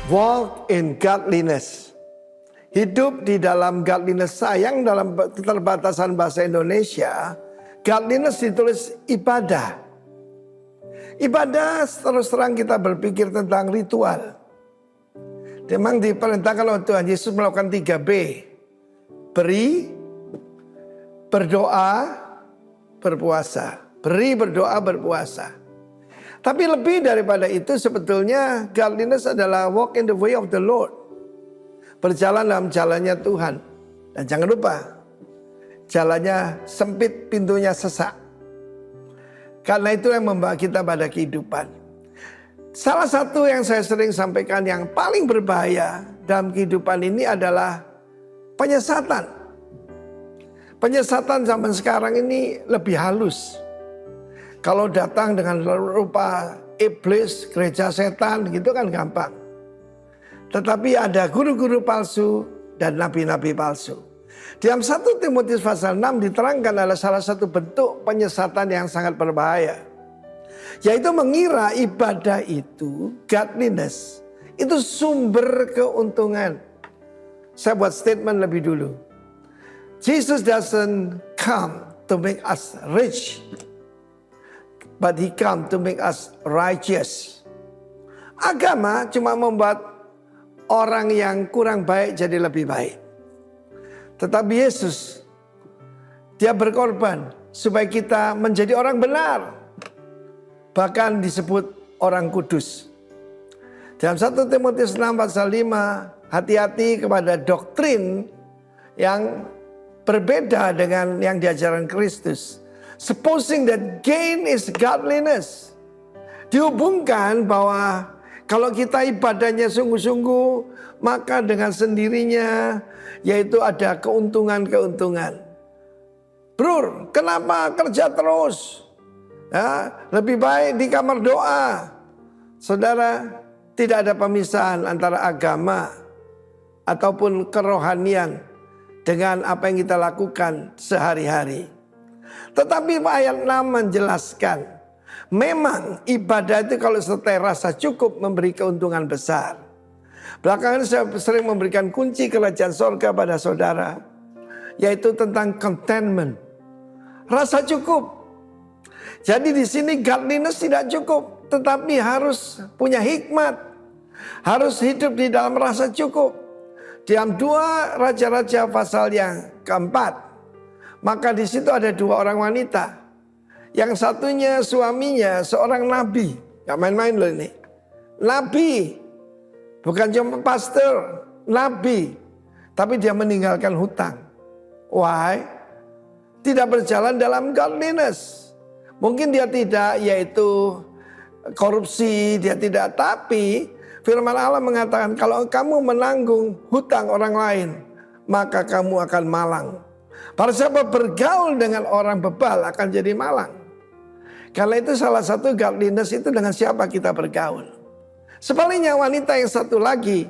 Walk in godliness. Hidup di dalam godliness. Sayang dalam keterbatasan bahasa Indonesia, godliness ditulis ibadah. Ibadah terus terang kita berpikir tentang ritual. Memang diperintahkan oleh Tuhan Yesus melakukan 3B. Beri, berdoa, berpuasa. Beri, berdoa, berpuasa. Tapi lebih daripada itu sebetulnya godliness adalah walk in the way of the Lord. Berjalan dalam jalannya Tuhan. Dan jangan lupa, jalannya sempit, pintunya sesak. Karena itu yang membawa kita pada kehidupan. Salah satu yang saya sering sampaikan yang paling berbahaya dalam kehidupan ini adalah penyesatan. Penyesatan zaman sekarang ini lebih halus. Kalau datang dengan rupa iblis, gereja setan gitu kan gampang. Tetapi ada guru-guru palsu dan nabi-nabi palsu. Dalam 1 Timotius pasal 6 diterangkan adalah salah satu bentuk penyesatan yang sangat berbahaya. Yaitu mengira ibadah itu, godliness, itu sumber keuntungan. Saya buat statement lebih dulu. Jesus doesn't come to make us rich, but he come to make us righteous. Agama cuma membuat orang yang kurang baik jadi lebih baik. Tetapi Yesus, dia berkorban supaya kita menjadi orang benar. Bahkan disebut orang kudus. Dalam 1 Timotius 6 pasal 5, hati-hati kepada doktrin yang berbeda dengan yang diajarkan Kristus. Supposing that gain is godliness. Dihubungkan bahwa kalau kita ibadahnya sungguh-sungguh, maka dengan sendirinya yaitu ada keuntungan-keuntungan. Bro, kenapa kerja terus? Ya, lebih baik di kamar doa. Saudara, tidak ada pemisahan antara agama ataupun kerohanian dengan apa yang kita lakukan sehari-hari. Tetapi ayat 6 menjelaskan, memang ibadah itu kalau sertai rasa cukup memberi keuntungan besar. Belakangan saya sering memberikan kunci kerajaan sorga pada saudara. Yaitu tentang contentment. Rasa cukup. Jadi di sini godliness tidak cukup. Tetapi harus punya hikmat. Harus hidup di dalam rasa cukup. Dalam 2 Raja-Raja pasal yang keempat. Maka di situ ada 2 orang wanita. Yang satunya suaminya seorang nabi. Gak main-main loh ini. Nabi. Bukan cuma pastor. Nabi. Tapi dia meninggalkan hutang. Why? Tidak berjalan dalam godliness. Mungkin dia tidak yaitu korupsi. Dia tidak. Tapi firman Allah mengatakan kalau kamu menanggung hutang orang lain. Maka kamu akan malang. Para siapa bergaul dengan orang bebal akan jadi malang. Karena itu salah satu godliness itu dengan siapa kita bergaul. Sebaliknya wanita yang satu lagi,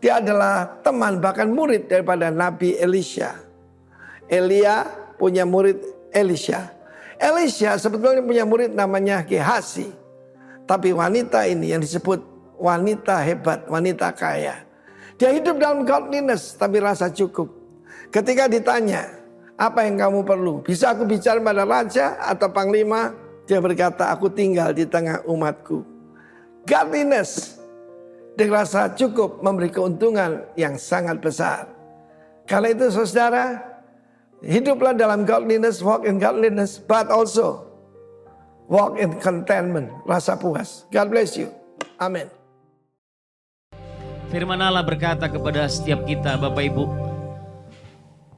dia adalah teman bahkan murid daripada Nabi Elisha. Elia punya murid Elisha. Elisha sebetulnya punya murid namanya Gehazi. Tapi wanita ini yang disebut wanita hebat, wanita kaya. Dia hidup dalam godliness tapi rasa cukup. Ketika ditanya, apa yang kamu perlu? Bisa aku bicara pada raja atau panglima? Dia berkata, aku tinggal di tengah umatku. Godliness dengan rasa cukup memberi keuntungan yang sangat besar. Karena itu saudara, hiduplah dalam godliness, walk in godliness, but also walk in contentment, rasa puas. God bless you. Amin. Firman Allah berkata kepada setiap kita Bapak Ibu,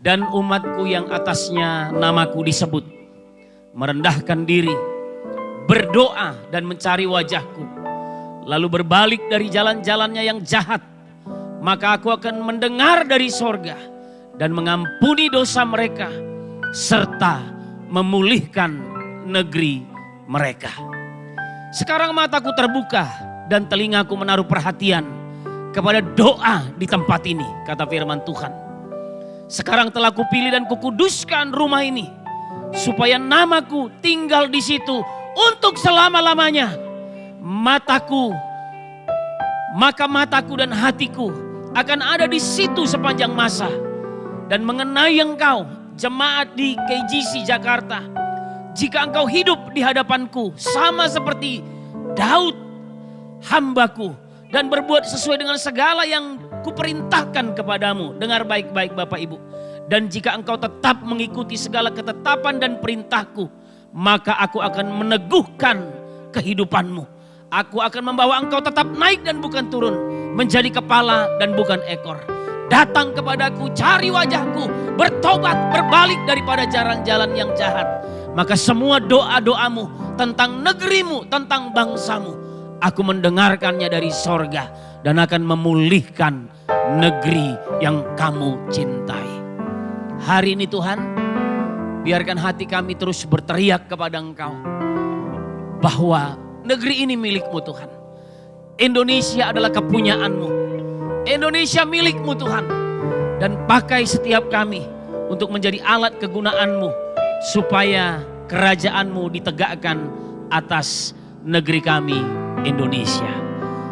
dan umatku yang atasnya namaku disebut, merendahkan diri, berdoa dan mencari wajahku, lalu berbalik dari jalan-jalannya yang jahat, maka aku akan mendengar dari sorga dan mengampuni dosa mereka serta memulihkan negeri mereka. Sekarang mataku terbuka dan telingaku menaruh perhatian kepada doa di tempat ini, kata firman Tuhan. Sekarang telah kupilih dan kukuduskan rumah ini supaya namaku tinggal di situ untuk selama-lamanya. Mataku maka mataku dan hatiku akan ada di situ sepanjang masa. Dan mengenai engkau, jemaat di KGC Jakarta, jika engkau hidup di hadapanku sama seperti Daud hambaku dan berbuat sesuai dengan segala yang kuperintahkan kepadamu. Dengar baik-baik Bapak Ibu. Dan jika engkau tetap mengikuti segala ketetapan dan perintahku, maka aku akan meneguhkan kehidupanmu. Aku akan membawa engkau tetap naik dan bukan turun, menjadi kepala dan bukan ekor. Datang kepadaku, cari wajahku, bertobat, berbalik daripada jalan-jalan yang jahat. Maka semua doa-doamu tentang negerimu, tentang bangsamu, aku mendengarkannya dari sorga dan akan memulihkan negeri yang kamu cintai. Hari ini Tuhan, biarkan hati kami terus berteriak kepada Engkau bahwa negeri ini milik-Mu Tuhan. Indonesia adalah kepunyaan-Mu. Indonesia milik-Mu Tuhan. Dan pakai setiap kami untuk menjadi alat kegunaan-Mu supaya kerajaan-Mu ditegakkan atas negeri kami Indonesia.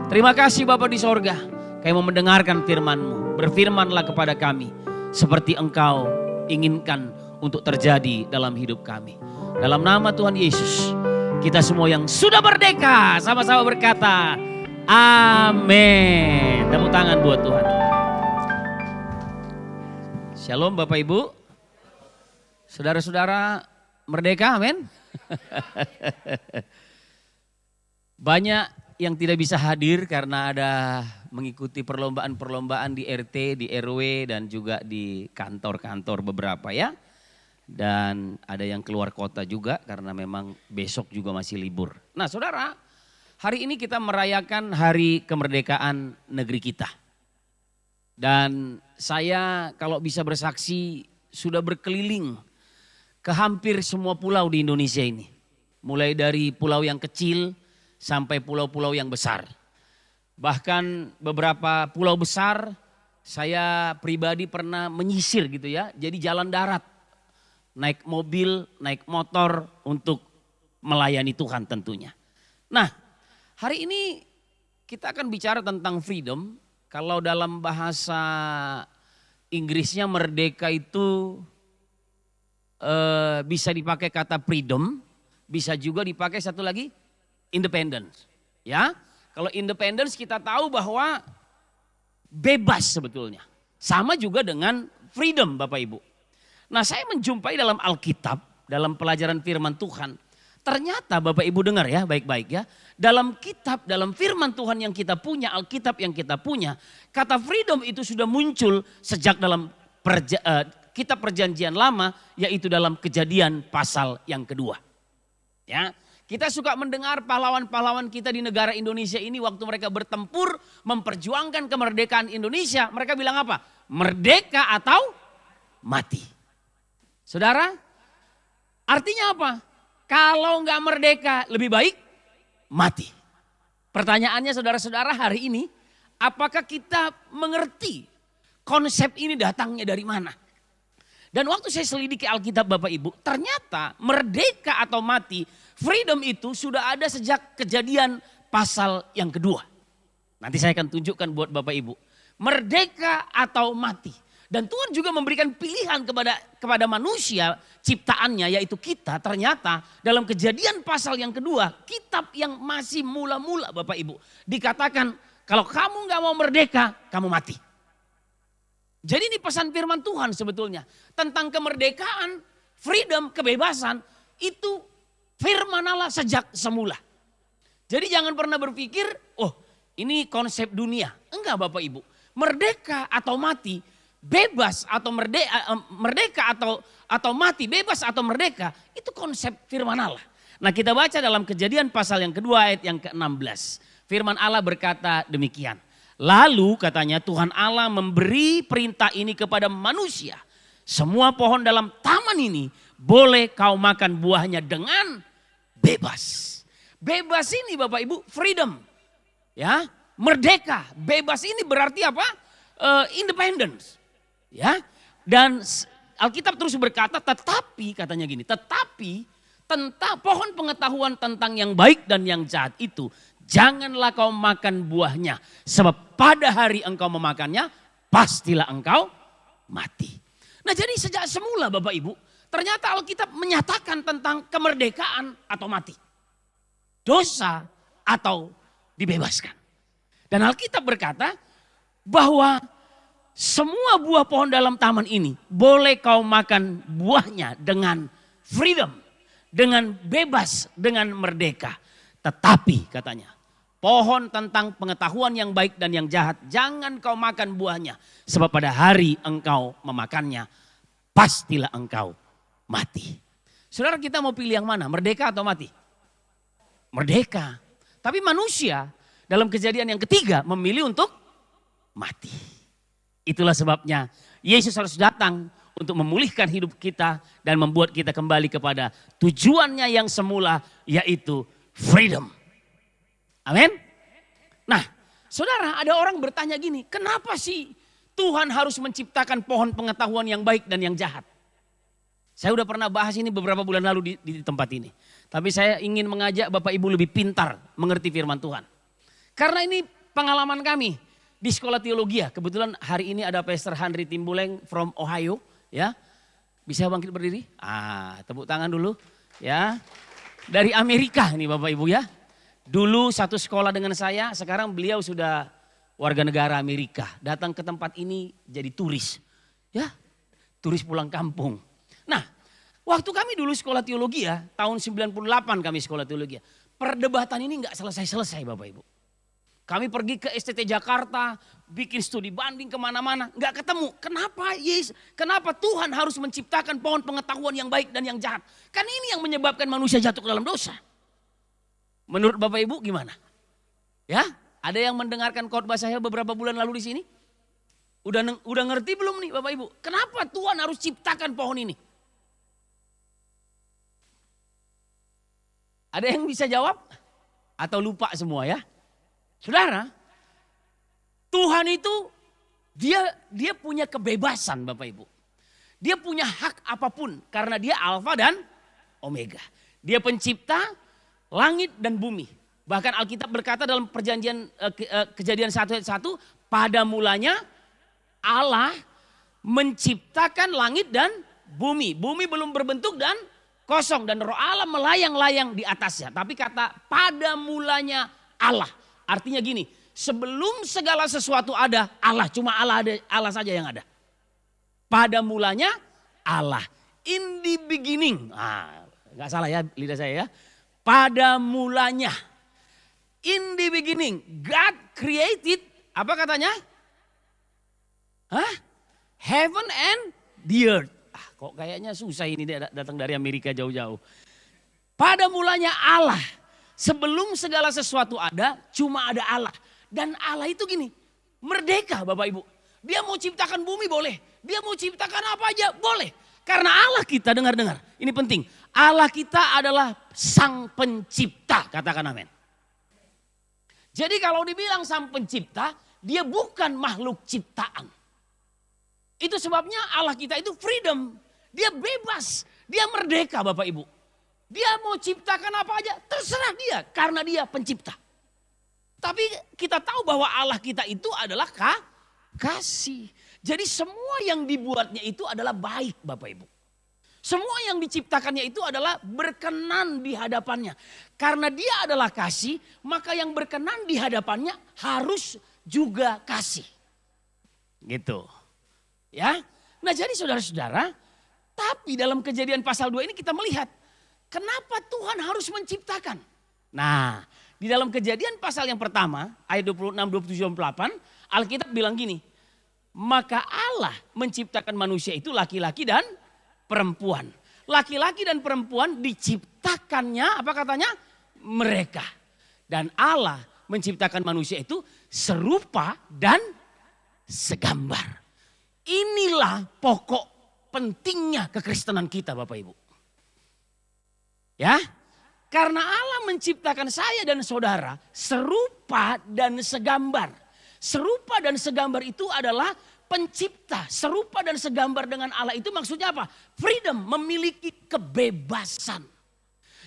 Terima kasih Bapa di sorga, kami mau mendengarkan firman-Mu. Berfirmanlah kepada kami seperti Engkau inginkan untuk terjadi dalam hidup kami. Dalam nama Tuhan Yesus, kita semua yang sudah merdeka sama-sama berkata amin. Tepuk tangan buat Tuhan. Shalom Bapak Ibu. Saudara-saudara merdeka, amin. Banyak yang tidak bisa hadir karena ada mengikuti perlombaan-perlombaan di RT, di RW dan juga di kantor-kantor beberapa ya. Dan ada yang keluar kota juga karena memang besok juga masih libur. Nah saudara, hari ini kita merayakan hari kemerdekaan negeri kita. Dan saya kalau bisa bersaksi sudah berkeliling ke hampir semua pulau di Indonesia ini. Mulai dari pulau yang kecil sampai pulau-pulau yang besar. Bahkan beberapa pulau besar saya pribadi pernah menyisir gitu ya. Jadi jalan darat, naik mobil, naik motor untuk melayani Tuhan tentunya. Nah hari ini kita akan bicara tentang freedom. Kalau dalam bahasa Inggrisnya merdeka itu bisa dipakai kata freedom, bisa juga dipakai satu lagi independence. Ya, kalau independence kita tahu bahwa bebas sebetulnya. Sama juga dengan freedom Bapak Ibu. Nah saya menjumpai dalam Alkitab, dalam pelajaran firman Tuhan. Ternyata Bapak Ibu dengar ya baik-baik ya. Dalam kitab, dalam firman Tuhan yang kita punya, Alkitab yang kita punya. Kata freedom itu sudah muncul sejak dalam kitab perjanjian lama. Yaitu dalam Kejadian pasal yang kedua. Ya, kita suka mendengar pahlawan-pahlawan kita di negara Indonesia ini. Waktu mereka bertempur memperjuangkan kemerdekaan Indonesia. Mereka bilang apa? Merdeka atau mati. Saudara, artinya apa? Kalau nggak merdeka lebih baik mati. Pertanyaannya saudara-saudara hari ini, apakah kita mengerti konsep ini datangnya dari mana? Dan waktu saya selidiki Alkitab Bapak Ibu, ternyata merdeka atau mati, freedom itu sudah ada sejak Kejadian pasal yang kedua. Nanti saya akan tunjukkan buat Bapak Ibu. Merdeka atau mati. Dan Tuhan juga memberikan pilihan kepada manusia ciptaannya yaitu kita. Ternyata dalam Kejadian pasal yang kedua, kitab yang masih mula-mula Bapak Ibu. Dikatakan kalau kamu gak mau merdeka, kamu mati. Jadi ini pesan firman Tuhan sebetulnya. Tentang kemerdekaan, freedom, kebebasan itu firman Allah sejak semula. Jadi jangan pernah berpikir, oh ini konsep dunia. Enggak Bapak Ibu. Merdeka atau mati, bebas atau merdeka atau mati, bebas atau merdeka, itu konsep firman Allah. Nah kita baca dalam Kejadian pasal yang kedua ayat yang ke-16. Firman Allah berkata demikian. Lalu katanya Tuhan Allah memberi perintah ini kepada manusia. Semua pohon dalam taman ini boleh kau makan buahnya dengan bebas. Bebas ini Bapak Ibu freedom. Ya, merdeka. Bebas ini berarti apa? Independence. Ya, dan Alkitab terus berkata, tetapi katanya gini, tetapi tentang pohon pengetahuan tentang yang baik dan yang jahat itu janganlah kau makan buahnya. Sebab pada hari engkau memakannya, pastilah engkau mati. Nah jadi sejak semula Bapak Ibu, ternyata Alkitab menyatakan tentang kemerdekaan atau mati. Dosa atau dibebaskan. Dan Alkitab berkata bahwa semua buah pohon dalam taman ini boleh kau makan buahnya dengan freedom. Dengan bebas, dengan merdeka. Tetapi katanya, pohon tentang pengetahuan yang baik dan yang jahat, jangan kau makan buahnya. Sebab pada hari engkau memakannya, pastilah engkau mati. Saudara, kita mau pilih yang mana? Merdeka atau mati? Merdeka. Tapi manusia dalam kejadian yang ketiga memilih untuk mati. Itulah sebabnya Yesus harus datang untuk memulihkan hidup kita dan membuat kita kembali kepada tujuannya yang semula, yaitu freedom. Amin. Nah, saudara, ada orang bertanya gini, kenapa sih Tuhan harus menciptakan pohon pengetahuan yang baik dan yang jahat? Saya udah pernah bahas ini beberapa bulan lalu di tempat ini. Tapi saya ingin mengajak Bapak Ibu lebih pintar mengerti firman Tuhan. Karena ini pengalaman kami di sekolah teologi. Kebetulan hari ini ada Pastor Henry Timbuleng from Ohio. Ya, bisa bangkit berdiri? Tepuk tangan dulu. Ya, dari Amerika nih Bapak Ibu ya. Dulu satu sekolah dengan saya, sekarang beliau sudah warga negara Amerika. Datang ke tempat ini jadi turis. Ya, turis pulang kampung. Nah, waktu kami dulu sekolah teologi ya, tahun 98 kami sekolah teologi. Perdebatan ini nggak selesai-selesai Bapak Ibu. Kami pergi ke STT Jakarta, bikin studi banding kemana-mana, nggak ketemu. Kenapa Tuhan harus menciptakan pohon pengetahuan yang baik dan yang jahat? Kan ini yang menyebabkan manusia jatuh ke dalam dosa. Menurut Bapak Ibu gimana? Ya, ada yang mendengarkan khotbah saya beberapa bulan lalu di sini? Udah ngerti belum nih Bapak Ibu? Kenapa Tuhan harus ciptakan pohon ini? Ada yang bisa jawab? Atau lupa semua ya? Saudara, Tuhan itu dia punya kebebasan Bapak Ibu. Dia punya hak apapun karena dia Alfa dan Omega. Dia pencipta langit dan bumi. Bahkan Alkitab berkata dalam perjanjian Kejadian 1 ayat 1, pada mulanya Allah menciptakan langit dan bumi. Bumi belum berbentuk dan kosong dan roh Allah melayang-layang di atasnya. Tapi kata pada mulanya Allah. Artinya gini, sebelum segala sesuatu ada Allah, cuma Allah saja yang ada. Pada mulanya Allah. In the beginning. Gak salah ya lidah saya ya. Pada mulanya. In the beginning. God created. Apa katanya? Heaven and the earth. Kok kayaknya susah ini datang dari Amerika jauh-jauh. Pada mulanya Allah. Sebelum segala sesuatu ada, cuma ada Allah. Dan Allah itu gini, merdeka Bapak Ibu. Dia mau ciptakan bumi boleh. Dia mau ciptakan apa aja boleh. Karena Allah kita, dengar-dengar. Ini penting. Allah kita adalah sang pencipta. Katakan amin. Jadi kalau dibilang sang pencipta, dia bukan makhluk ciptaan. Itu sebabnya Allah kita itu freedom. Dia bebas. Dia merdeka Bapak Ibu. Dia mau ciptakan apa aja, terserah dia karena dia pencipta. Tapi kita tahu bahwa Allah kita itu adalah kasih. Jadi semua yang dibuatnya itu adalah baik Bapak Ibu. Semua yang diciptakannya itu adalah berkenan di hadapannya. Karena dia adalah kasih, maka yang berkenan di hadapannya harus juga kasih. Gitu. Ya. Nah jadi saudara-saudara, tapi dalam Kejadian pasal 2 ini kita melihat kenapa Tuhan harus menciptakan? Nah, di dalam Kejadian pasal yang pertama, ayat 26, 27, 28, Alkitab bilang gini, maka Allah menciptakan manusia itu laki-laki dan perempuan. Laki-laki dan perempuan diciptakannya, apa katanya? Mereka. Dan Allah menciptakan manusia itu serupa dan segambar. Inilah pokok pentingnya kekristenan kita Bapak Ibu. Ya, karena Allah menciptakan saya dan saudara serupa dan segambar. Serupa dan segambar itu adalah pencipta. Serupa dan segambar dengan Allah itu maksudnya apa? Freedom, memiliki kebebasan.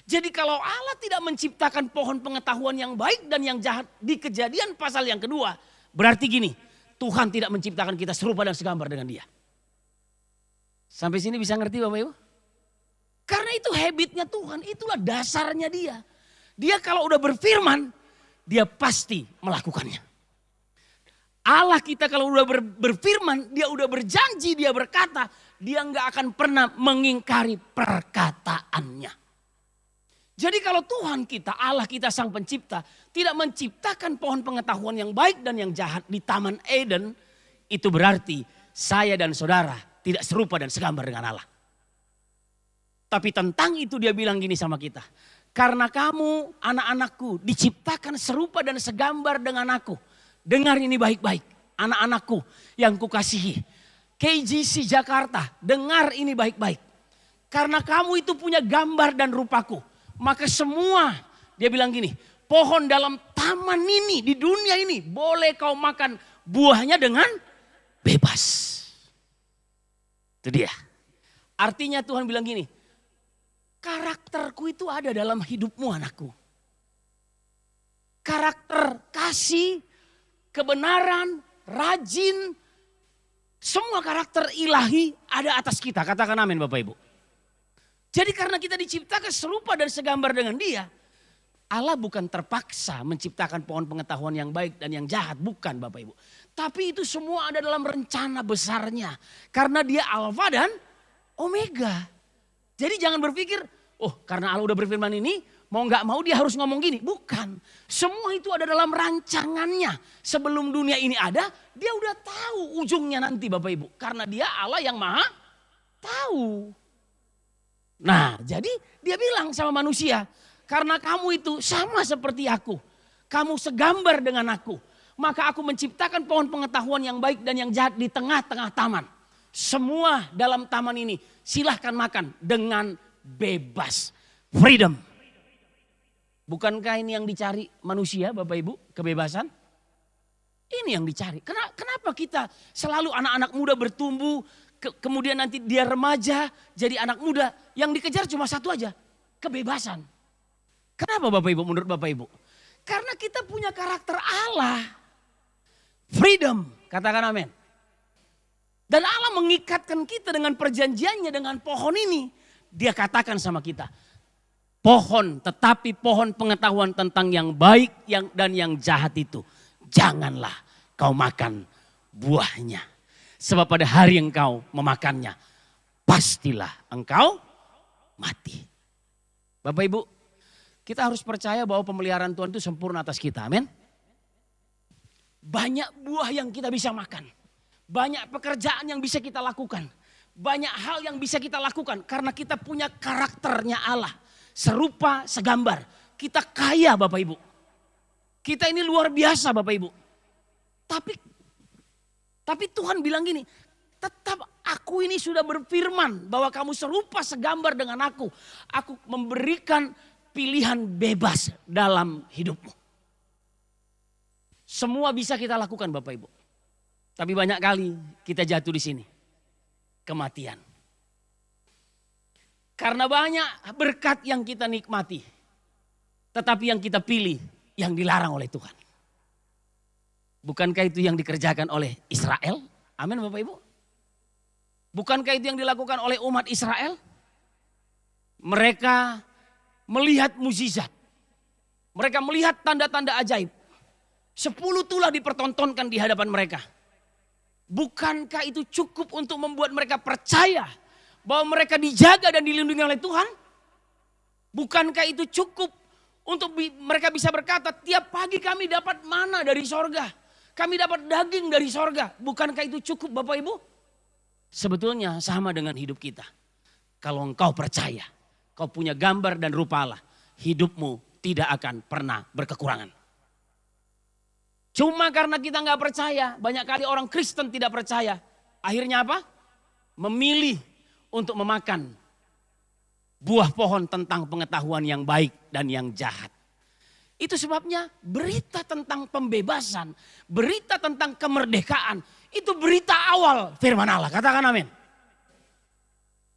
Jadi kalau Allah tidak menciptakan pohon pengetahuan yang baik dan yang jahat di Kejadian pasal yang kedua, berarti gini, Tuhan tidak menciptakan kita serupa dan segambar dengan Dia. Sampai sini bisa ngerti Bapak Ibu? Karena itu habitnya Tuhan, itulah dasarnya Dia. Dia kalau udah berfirman, Dia pasti melakukannya. Allah kita kalau udah berfirman, Dia udah berjanji, Dia berkata, Dia nggak akan pernah mengingkari perkataannya. Jadi kalau Tuhan kita, Allah kita sang pencipta, tidak menciptakan pohon pengetahuan yang baik dan yang jahat di Taman Eden, itu berarti saya dan saudara tidak serupa dan segambar dengan Allah. Tapi tentang itu Dia bilang gini sama kita. Karena kamu anak-anakku diciptakan serupa dan segambar dengan aku. Dengar ini baik-baik, anak-anakku yang kukasihi. KGC Jakarta, dengar ini baik-baik. Karena kamu itu punya gambar dan rupaku. Maka semua, dia bilang gini, pohon dalam taman ini, di dunia ini, boleh kau makan buahnya dengan bebas. Itu dia. Artinya Tuhan bilang gini, karakterku itu ada dalam hidupmu anakku. Karakter kasih, kebenaran, rajin, semua karakter ilahi ada atas kita. Katakan amin Bapak Ibu. Jadi karena kita diciptakan serupa dan segambar dengan Dia, Allah bukan terpaksa menciptakan pohon pengetahuan yang baik dan yang jahat. Bukan Bapak Ibu. Tapi itu semua ada dalam rencana besarnya. Karena Dia Alfa dan Omega. Jadi jangan berpikir, oh karena Allah udah berfirman ini, mau gak mau Dia harus ngomong gini. Bukan. Semua itu ada dalam rancangannya. Sebelum dunia ini ada, Dia udah tahu ujungnya nanti Bapak Ibu. Karena Dia Allah yang maha tahu. Nah jadi Dia bilang sama manusia, karena kamu itu sama seperti aku. Kamu segambar dengan aku. Maka aku menciptakan pohon pengetahuan yang baik dan yang jahat di tengah-tengah taman. Semua dalam taman ini silahkan makan dengan bebas. Freedom. Bukankah ini yang dicari manusia Bapak Ibu? Kebebasan? Ini yang dicari. Kenapa kita selalu anak-anak muda bertumbuh. Kemudian nanti dia remaja jadi anak muda. Yang dikejar cuma satu aja. Kebebasan. Kenapa Bapak Ibu menurut Bapak Ibu? Karena kita punya karakter Allah. Freedom. Katakan amin. Dan Allah mengikatkan kita dengan perjanjiannya dengan pohon ini. Dia katakan sama kita. Pohon, tetapi pohon pengetahuan tentang yang baik dan yang jahat itu. Janganlah kau makan buahnya. Sebab pada hari engkau memakannya, pastilah engkau mati. Bapak Ibu, kita harus percaya bahwa pemeliharaan Tuhan itu sempurna atas kita. Amin. Banyak buah yang kita bisa makan. Banyak pekerjaan yang bisa kita lakukan. Banyak hal yang bisa kita lakukan karena kita punya karakternya Allah. Serupa, segambar. Kita kaya Bapak Ibu. Kita ini luar biasa Bapak Ibu. Tapi Tuhan bilang gini, tetap aku ini sudah berfirman bahwa kamu serupa segambar dengan aku. Aku memberikan pilihan bebas dalam hidupmu. Semua bisa kita lakukan Bapak Ibu. Tapi banyak kali kita jatuh di sini. Kematian. Karena banyak berkat yang kita nikmati. Tetapi yang kita pilih yang dilarang oleh Tuhan. Bukankah itu yang dikerjakan oleh Israel? Amin Bapak Ibu. Bukankah itu yang dilakukan oleh umat Israel? Mereka melihat mukjizat. Mereka melihat tanda-tanda ajaib. 10 tulah dipertontonkan di hadapan mereka. Bukankah itu cukup untuk membuat mereka percaya bahwa mereka dijaga dan dilindungi oleh Tuhan? Bukankah itu cukup untuk mereka bisa berkata, tiap pagi kami dapat mana dari sorga. Kami dapat daging dari sorga. Bukankah itu cukup Bapak Ibu? Sebetulnya sama dengan hidup kita. Kalau engkau percaya, kau punya gambar dan rupa Allah. Hidupmu tidak akan pernah berkekurangan. Cuma karena kita gak percaya, banyak kali orang Kristen tidak percaya. Akhirnya apa? Memilih untuk memakan buah pohon tentang pengetahuan yang baik dan yang jahat. Itu sebabnya berita tentang pembebasan, berita tentang kemerdekaan, itu berita awal firman Allah. Katakan amin.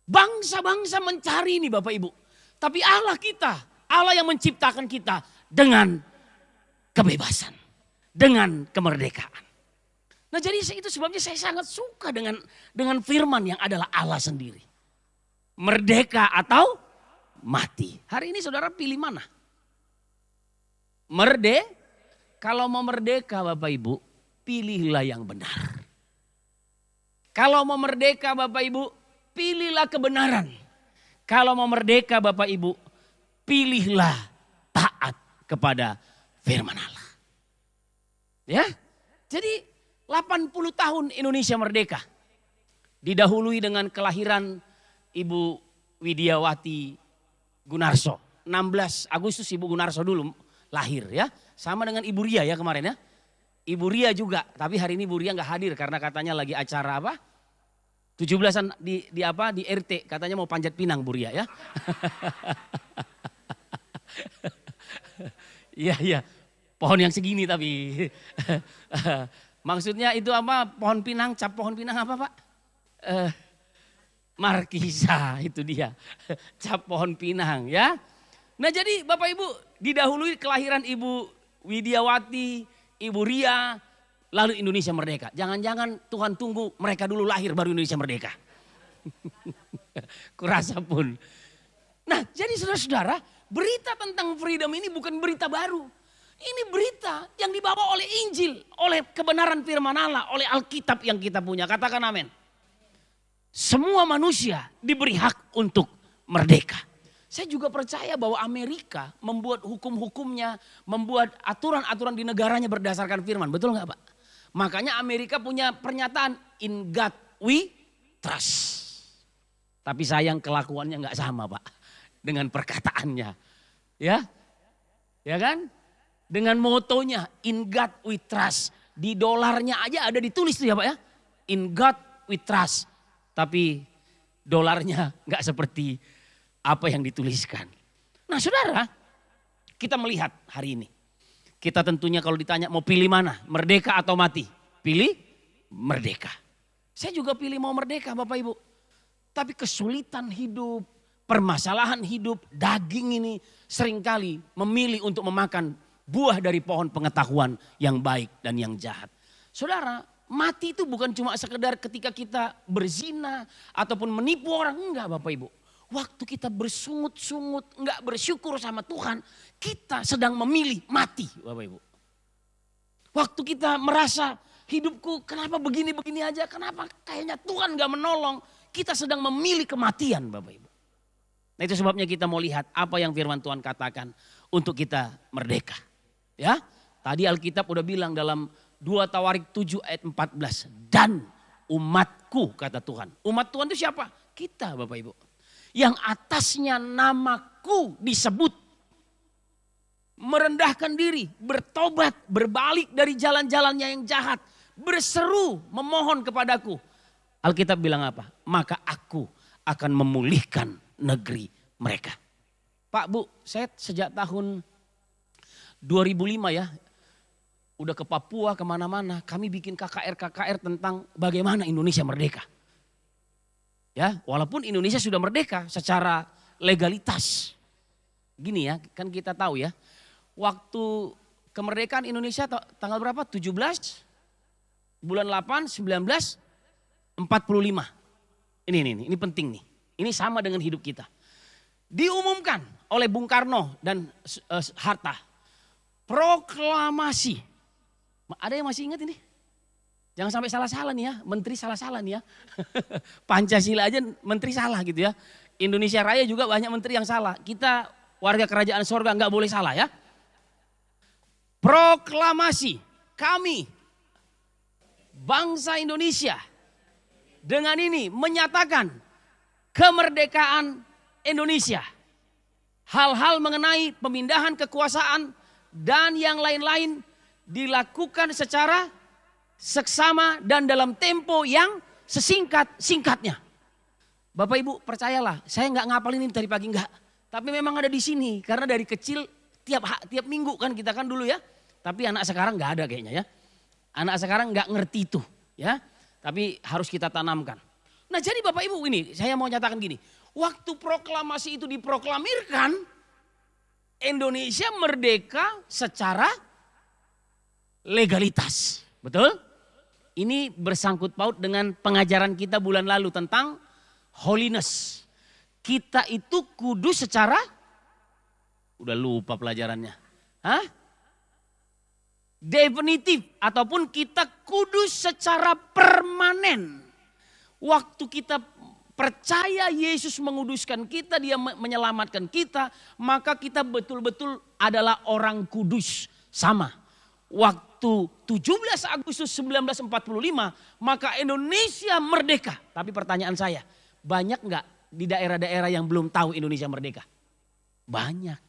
Bangsa-bangsa mencari ini Bapak Ibu. Tapi Allah kita, Allah yang menciptakan kita dengan kebebasan, dengan kemerdekaan. Nah jadi itu sebabnya saya sangat suka dengan firman yang adalah Allah sendiri. Merdeka atau mati. Hari ini saudara pilih mana? Kalau mau merdeka Bapak Ibu, pilihlah yang benar. Kalau mau merdeka Bapak Ibu, pilihlah kebenaran. Kalau mau merdeka Bapak Ibu, pilihlah taat kepada firman Allah. Ya, jadi 80 tahun Indonesia merdeka. Didahului dengan kelahiran Ibu Widiawati Gunarso. 16 Agustus Ibu Gunarso dulu lahir ya. Sama dengan Ibu Ria ya kemarin ya. Ibu Ria juga, tapi hari ini Ibu Ria nggak hadir karena katanya lagi acara apa? 17-an di RT, katanya mau panjat pinang Bu Ria ya. Iya. Pohon yang segini tapi. Maksudnya itu apa? Pohon pinang, cap pohon pinang apa Pak? Markisa itu dia. Cap pohon pinang ya. Nah jadi Bapak Ibu didahului kelahiran Ibu Widiawati, Ibu Ria, lalu Indonesia merdeka. Jangan-jangan Tuhan tunggu mereka dulu lahir baru Indonesia merdeka. Kurasa pun. Nah jadi saudara-saudara, berita tentang freedom ini bukan berita baru. Ini berita yang dibawa oleh Injil, oleh kebenaran firman Allah, oleh Alkitab yang kita punya. Katakan amin. Semua manusia diberi hak untuk merdeka. Saya juga percaya bahwa Amerika membuat hukum-hukumnya, membuat aturan-aturan di negaranya berdasarkan firman. Betul nggak Pak? Makanya Amerika punya pernyataan, in God we trust. Tapi sayang kelakuannya nggak sama Pak dengan perkataannya. Ya kan? Dengan motonya in God we trust. Di dolarnya aja ada ditulis tuh ya Pak ya. In God we trust. Tapi dolarnya nggak seperti apa yang dituliskan. Nah saudara, kita melihat hari ini. Kita tentunya kalau ditanya mau pilih mana? Merdeka atau mati? Pilih merdeka. Saya juga pilih mau merdeka Bapak Ibu. Tapi kesulitan hidup, permasalahan hidup, daging ini seringkali memilih untuk memakan buah dari pohon pengetahuan yang baik dan yang jahat. Saudara, mati itu bukan cuma sekedar ketika kita berzina ataupun menipu orang. Enggak Bapak Ibu. Waktu kita bersungut-sungut, enggak bersyukur sama Tuhan, kita sedang memilih mati Bapak Ibu. Waktu kita merasa hidupku kenapa begini-begini aja, kenapa kayaknya Tuhan enggak menolong, kita sedang memilih kematian Bapak Ibu. Nah itu sebabnya kita mau lihat apa yang firman Tuhan katakan untuk kita merdeka. Ya, tadi Alkitab udah bilang dalam 2 Tawarik 7 ayat 14. Dan umatku kata Tuhan. Umat Tuhan itu siapa? Kita Bapak Ibu. Yang atasnya namaku disebut. Merendahkan diri, bertobat, berbalik dari jalan-jalannya yang jahat. Berseru, memohon kepadaku. Alkitab bilang apa? Maka aku akan memulihkan negeri mereka. Pak Bu, saya sejak tahun 2005 ya. Udah ke Papua kemana-mana, kami bikin KKR tentang bagaimana Indonesia merdeka. Ya, walaupun Indonesia sudah merdeka secara legalitas. Gini ya, kan kita tahu ya, waktu kemerdekaan Indonesia tanggal berapa? 17 bulan 8 1945. Ini penting nih. Ini sama dengan hidup kita. Diumumkan oleh Bung Karno dan Hatta. Proklamasi. Ada yang masih ingat ini? Jangan sampai salah-salah nih ya, menteri salah-salah nih ya. Pancasila aja menteri salah gitu ya. Indonesia Raya juga banyak menteri yang salah. Kita warga kerajaan sorga nggak boleh salah ya. Proklamasi kami bangsa Indonesia dengan ini menyatakan kemerdekaan Indonesia. Hal-hal mengenai pemindahan kekuasaan dan yang lain-lain dilakukan secara seksama dan dalam tempo yang sesingkat-singkatnya. Bapak Ibu percayalah, saya nggak ngapalin ini tadi pagi enggak. Tapi memang ada di sini karena dari kecil tiap minggu kan kita kan dulu ya. Tapi anak sekarang nggak ada kayaknya ya. Anak sekarang nggak ngerti itu ya. Tapi harus kita tanamkan. Nah jadi Bapak Ibu ini saya mau nyatakan gini. Waktu proklamasi itu diproklamirkan, Indonesia merdeka secara legalitas. Betul? Ini bersangkut paut dengan pengajaran kita bulan lalu tentang holiness. Kita itu kudus secara, udah lupa pelajarannya. Hah? Definitif ataupun kita kudus secara permanen. Waktu kita percaya Yesus menguduskan kita, dia menyelamatkan kita, maka kita betul-betul adalah orang kudus. Sama. Waktu 17 Agustus 1945 maka Indonesia merdeka. Tapi pertanyaan saya, banyak nggak di daerah-daerah yang belum tahu Indonesia merdeka? Banyak.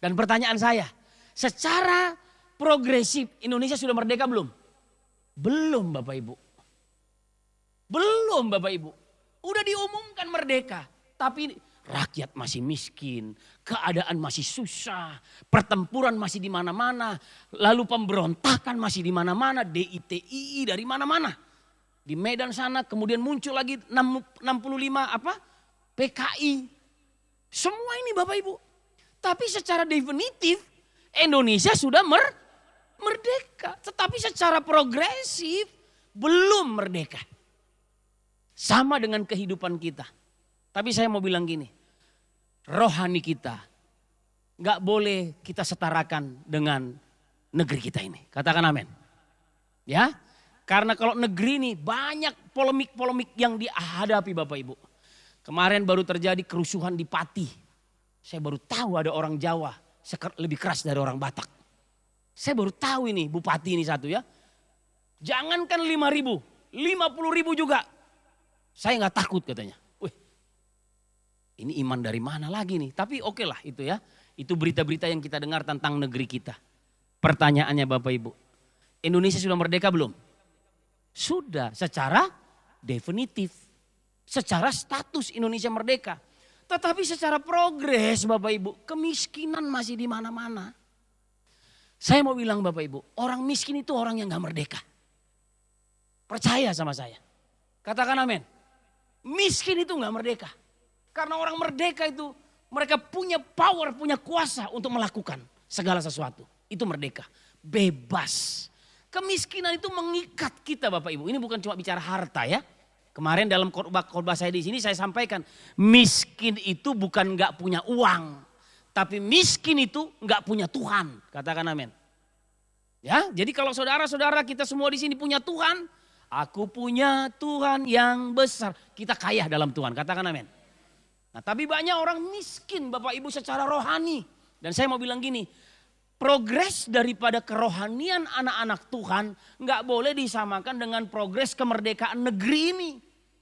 Dan pertanyaan saya, secara progresif Indonesia sudah merdeka belum? Belum Bapak Ibu. Belum Bapak Ibu. Udah diumumkan merdeka. Tapi rakyat masih miskin. Keadaan masih susah. Pertempuran masih di mana-mana. Lalu pemberontakan masih di mana-mana. DITII dari mana-mana. Di Medan sana kemudian muncul lagi 65 PKI. Semua ini Bapak Ibu. Tapi secara definitif Indonesia sudah merdeka. Tetapi secara progresif belum merdeka. Sama dengan kehidupan kita. Tapi saya mau bilang gini. Rohani kita gak boleh kita setarakan dengan negeri kita ini. Katakan amin. Ya. Karena kalau negeri ini banyak polemik-polemik yang dihadapi Bapak Ibu. Kemarin baru terjadi kerusuhan di Pati. Saya baru tahu ada orang Jawa lebih keras dari orang Batak. Saya baru tahu ini bupati ini satu ya. Jangankan 5.000, 50.000 juga. Saya nggak takut katanya. Wih, ini iman dari mana lagi nih? Tapi oke lah itu ya. Itu berita-berita yang kita dengar tentang negeri kita. Pertanyaannya Bapak Ibu. Indonesia sudah merdeka belum? Sudah secara definitif. Secara status Indonesia merdeka. Tetapi secara progres Bapak Ibu, kemiskinan masih di mana-mana. Saya mau bilang Bapak Ibu, orang miskin itu orang yang gak merdeka. Percaya sama saya. Katakan amin. Miskin itu gak merdeka. Karena orang merdeka itu mereka punya power, punya kuasa untuk melakukan segala sesuatu. Itu merdeka. Bebas. Kemiskinan itu mengikat kita Bapak Ibu. Ini bukan cuma bicara harta ya. Kemarin dalam khotbah saya di sini saya sampaikan. Miskin itu bukan gak punya uang. Tapi miskin itu gak punya Tuhan. Katakan amin. Ya, jadi kalau saudara-saudara kita semua di sini punya Tuhan. Aku punya Tuhan yang besar. Kita kaya dalam Tuhan. Katakan amin. Nah, tapi banyak orang miskin Bapak Ibu secara rohani. Dan saya mau bilang gini. Progres daripada kerohanian anak-anak Tuhan. Gak boleh disamakan dengan progres kemerdekaan negeri ini.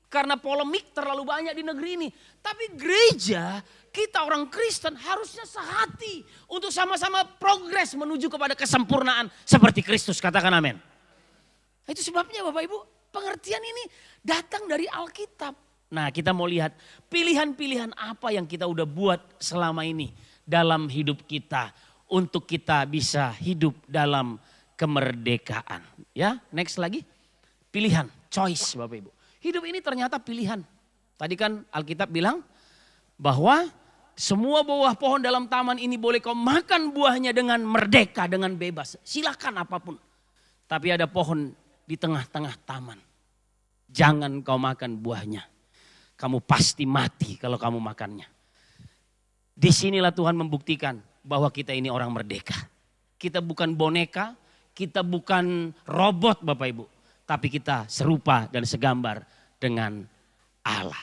Karena polemik terlalu banyak di negeri ini. Tapi gereja, kita orang Kristen harusnya sehati. Untuk sama-sama progres menuju kepada kesempurnaan seperti Kristus. Katakan amin. Itu sebabnya Bapak Ibu, pengertian ini datang dari Alkitab. Nah, kita mau lihat pilihan-pilihan apa yang kita udah buat selama ini dalam hidup kita untuk kita bisa hidup dalam kemerdekaan. Ya, next lagi. Pilihan, choice Bapak Ibu. Hidup ini ternyata pilihan. Tadi kan Alkitab bilang bahwa semua buah pohon dalam taman ini boleh kau makan buahnya dengan merdeka, dengan bebas. Silakan apapun. Tapi ada pohon di tengah-tengah taman. Jangan kau makan buahnya. Kamu pasti mati kalau kamu makannya. Disinilah Tuhan membuktikan bahwa kita ini orang merdeka. Kita bukan boneka, kita bukan robot Bapak Ibu. Tapi kita serupa dan segambar dengan Allah.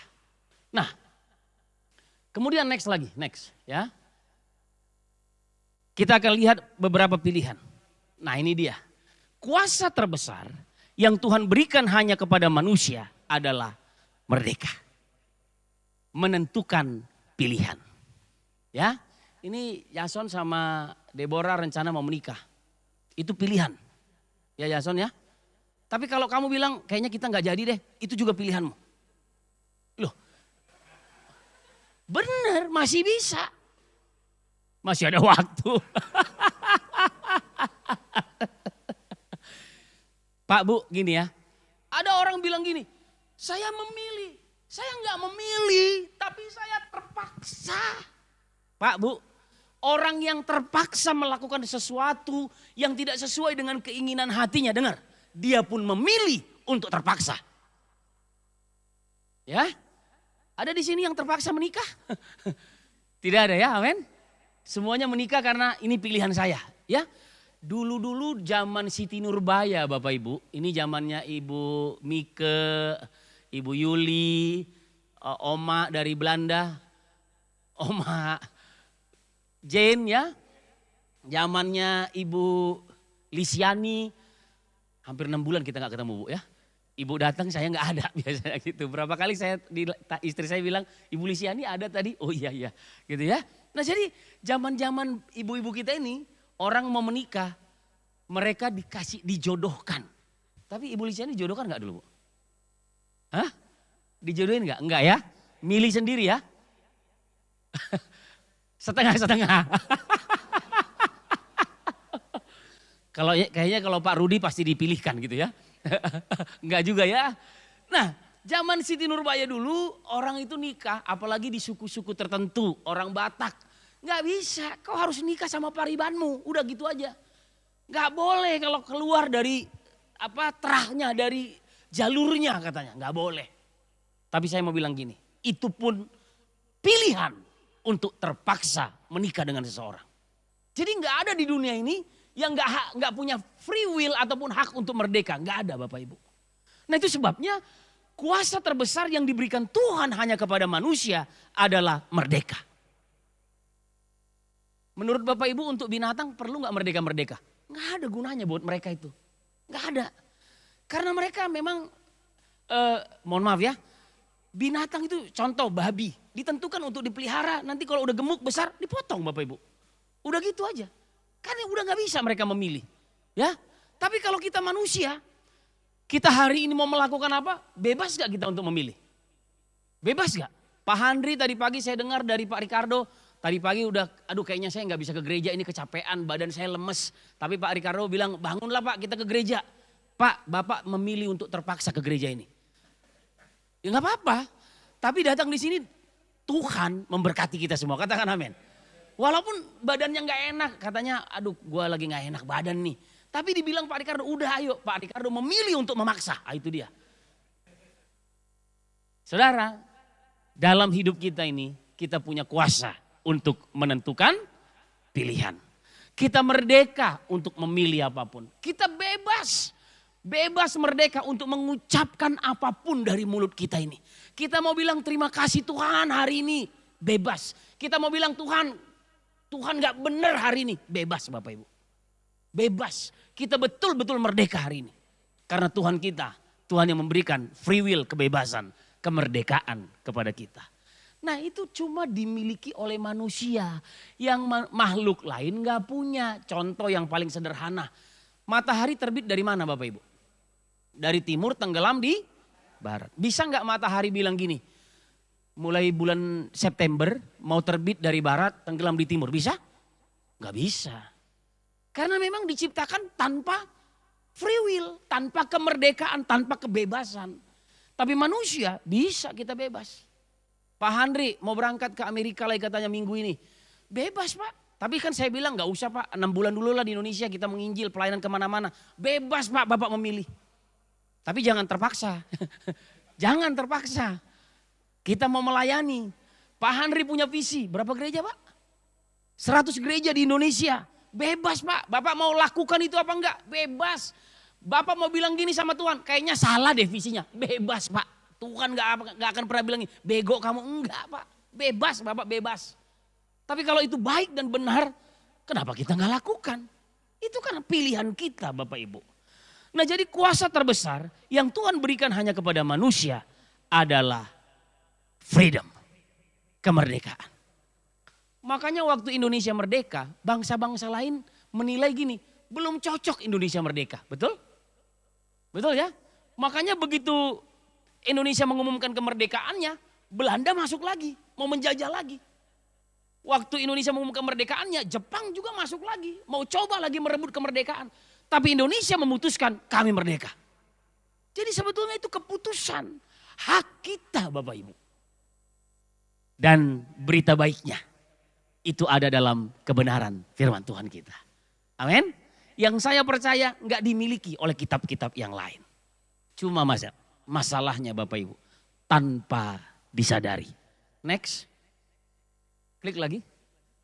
Nah, kemudian next ya. Kita akan lihat beberapa pilihan. Nah ini dia. Kuasa terbesar yang Tuhan berikan hanya kepada manusia adalah merdeka. Menentukan pilihan. Ya, ini Yason sama Deborah rencana mau menikah. Itu pilihan. Ya Yason ya. Tapi kalau kamu bilang kayaknya kita nggak jadi deh, itu juga pilihanmu. Loh, bener masih bisa. Masih ada waktu. Pak Bu gini ya, ada orang bilang gini, saya memilih Saya nggak memilih, tapi saya terpaksa. Pak, Bu, orang yang terpaksa melakukan sesuatu yang tidak sesuai dengan keinginan hatinya, dengar, dia pun memilih untuk terpaksa. Ya, ada di sini yang terpaksa menikah? Tidak ada ya, amin. Semuanya menikah karena ini pilihan saya, ya. Dulu-dulu zaman Siti Nurbaya Bapak Ibu, ini zamannya Ibu Mike, Ibu Yuli, Oma dari Belanda, Oma Jane ya. Zamannya Ibu Lisiani, hampir 6 bulan kita gak ketemu Bu ya. Ibu datang saya gak ada biasanya gitu. Berapa kali istri saya bilang, Ibu Lisiani ada tadi, oh iya gitu ya. Nah jadi zaman-zaman ibu-ibu kita ini, orang mau menikah, mereka dijodohkan. Tapi Ibu Lisiani dijodohkan gak dulu Bu? Hah? Dijodohin gak? Enggak ya? Milih sendiri ya? Setengah-setengah. Kayaknya kalau Pak Rudi pasti dipilihkan gitu ya. Enggak juga ya. Nah, zaman Siti Nurbaya dulu orang itu nikah, apalagi di suku-suku tertentu, orang Batak. Enggak bisa, kau harus nikah sama paribanmu, udah gitu aja. Enggak boleh kalau keluar dari terahnya, dari jalurnya katanya, enggak boleh. Tapi saya mau bilang gini, itu pun pilihan untuk terpaksa menikah dengan seseorang. Jadi enggak ada di dunia ini yang enggak punya free will ataupun hak untuk merdeka. Enggak ada Bapak Ibu. Nah itu sebabnya kuasa terbesar yang diberikan Tuhan hanya kepada manusia adalah merdeka. Menurut Bapak Ibu untuk binatang perlu enggak merdeka-merdeka? Enggak ada gunanya buat mereka itu. Enggak ada. Karena mereka memang, mohon maaf ya, binatang itu contoh babi. Ditentukan untuk dipelihara, nanti kalau udah gemuk besar dipotong Bapak Ibu. Udah gitu aja. Karena udah gak bisa mereka memilih. Ya, tapi kalau kita manusia, kita hari ini mau melakukan apa? Bebas gak kita untuk memilih? Bebas gak? Pak Handri tadi pagi saya dengar dari Pak Ricardo, tadi pagi udah, aduh kayaknya saya gak bisa ke gereja, ini kecapean, badan saya lemes. Tapi Pak Ricardo bilang, bangunlah Pak kita ke gereja. Pak, Bapak memilih untuk terpaksa ke gereja ini. Ya gak apa-apa, tapi datang di sini Tuhan memberkati kita semua, katakan amin. Walaupun badannya gak enak, katanya aduh gue lagi gak enak badan nih. Tapi dibilang Pak Ricardo, udah ayo Pak Ricardo memilih untuk memaksa, itu dia. Saudara, dalam hidup kita ini kita punya kuasa untuk menentukan pilihan. Kita merdeka untuk memilih apapun. Kita bebas. Bebas merdeka untuk mengucapkan apapun dari mulut kita ini. Kita mau bilang terima kasih Tuhan hari ini. Bebas. Kita mau bilang Tuhan gak benar hari ini. Bebas Bapak Ibu. Bebas. Kita betul-betul merdeka hari ini. Karena Tuhan kita, Tuhan yang memberikan free will, kebebasan, kemerdekaan kepada kita. Nah itu cuma dimiliki oleh manusia. Yang makhluk lain gak punya. Contoh yang paling sederhana. Matahari terbit dari mana Bapak Ibu? Dari timur tenggelam di barat. Bisa gak matahari bilang gini? Mulai bulan September mau terbit dari barat tenggelam di timur. Bisa? Gak bisa. Karena memang diciptakan tanpa free will. Tanpa kemerdekaan, tanpa kebebasan. Tapi manusia bisa kita bebas. Pak Handri mau berangkat ke Amerika lagi katanya minggu ini. Bebas Pak. Tapi kan saya bilang gak usah Pak. 6 bulan dulu lah di Indonesia kita menginjil pelayanan kemana-mana. Bebas Pak, Bapak memilih. Tapi jangan terpaksa. Jangan terpaksa. Kita mau melayani. Pak Handri punya visi. Berapa gereja Pak? 100 gereja di Indonesia. Bebas Pak. Bapak mau lakukan itu apa enggak? Bebas. Bapak mau bilang gini sama Tuhan. Kayaknya salah deh visinya. Bebas Pak. Tuhan gak akan pernah bilang bego kamu. Enggak Pak. Bebas Bapak bebas. Tapi kalau itu baik dan benar. Kenapa kita gak lakukan? Itu kan pilihan kita Bapak Ibu. Nah jadi kuasa terbesar yang Tuhan berikan hanya kepada manusia adalah freedom, kemerdekaan. Makanya waktu Indonesia merdeka, bangsa-bangsa lain menilai gini, belum cocok Indonesia merdeka, betul? Betul ya? Makanya begitu Indonesia mengumumkan kemerdekaannya, Belanda masuk lagi, mau menjajah lagi. Waktu Indonesia mengumumkan kemerdekaannya, Jepang juga masuk lagi, mau coba lagi merebut kemerdekaan. Tapi Indonesia memutuskan kami merdeka. Jadi sebetulnya itu keputusan. hak kita Bapak Ibu. Dan berita baiknya itu ada dalam kebenaran firman Tuhan kita. Amin. Yang saya percaya nggak dimiliki oleh kitab-kitab yang lain. Cuma masalahnya Bapak Ibu tanpa disadari. Next. Klik lagi.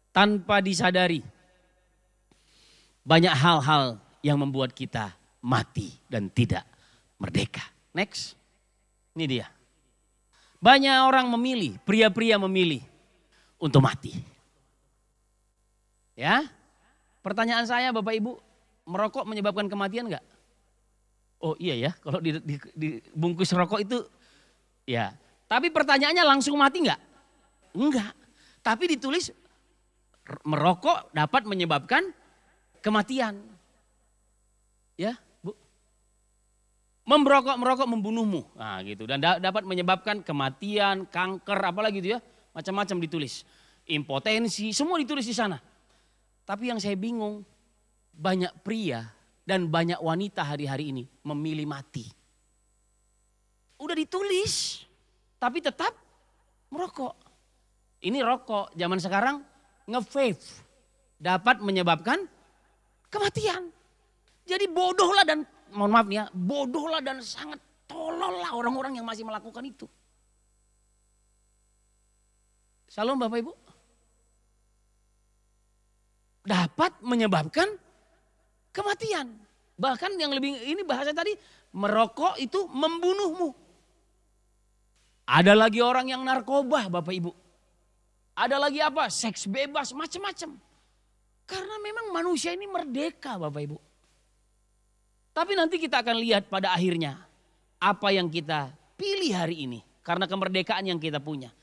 Tanpa disadari. Banyak hal-hal yang membuat kita mati dan tidak merdeka. Next. Ini dia. Banyak orang memilih, pria-pria memilih untuk mati. Ya. Pertanyaan saya Bapak Ibu, merokok menyebabkan kematian enggak? Oh iya ya, kalau dibungkus rokok itu ya. Tapi pertanyaannya langsung mati enggak? Enggak. Tapi ditulis merokok dapat menyebabkan kematian. Ya, Bu. Merokok membunuhmu. Nah, gitu. Dan dapat menyebabkan kematian, kanker, apalagi gitu ya. Macam-macam ditulis. Impotensi, semua ditulis di sana. Tapi yang saya bingung, banyak pria dan banyak wanita hari-hari ini memilih mati. Udah ditulis, tapi tetap merokok. Ini rokok zaman sekarang nge-vape dapat menyebabkan kematian. Jadi bodohlah dan mohon maaf nih ya, bodohlah dan sangat tolol lah orang-orang yang masih melakukan itu. Salam Bapak Ibu. Dapat menyebabkan kematian. Bahkan yang lebih ini bahasa tadi, merokok itu membunuhmu. Ada lagi orang yang narkoba Bapak Ibu. Ada lagi apa? Seks bebas, macam-macam. Karena memang manusia ini merdeka Bapak Ibu. Tapi nanti kita akan lihat pada akhirnya apa yang kita pilih hari ini. Karena kemerdekaan yang kita punya.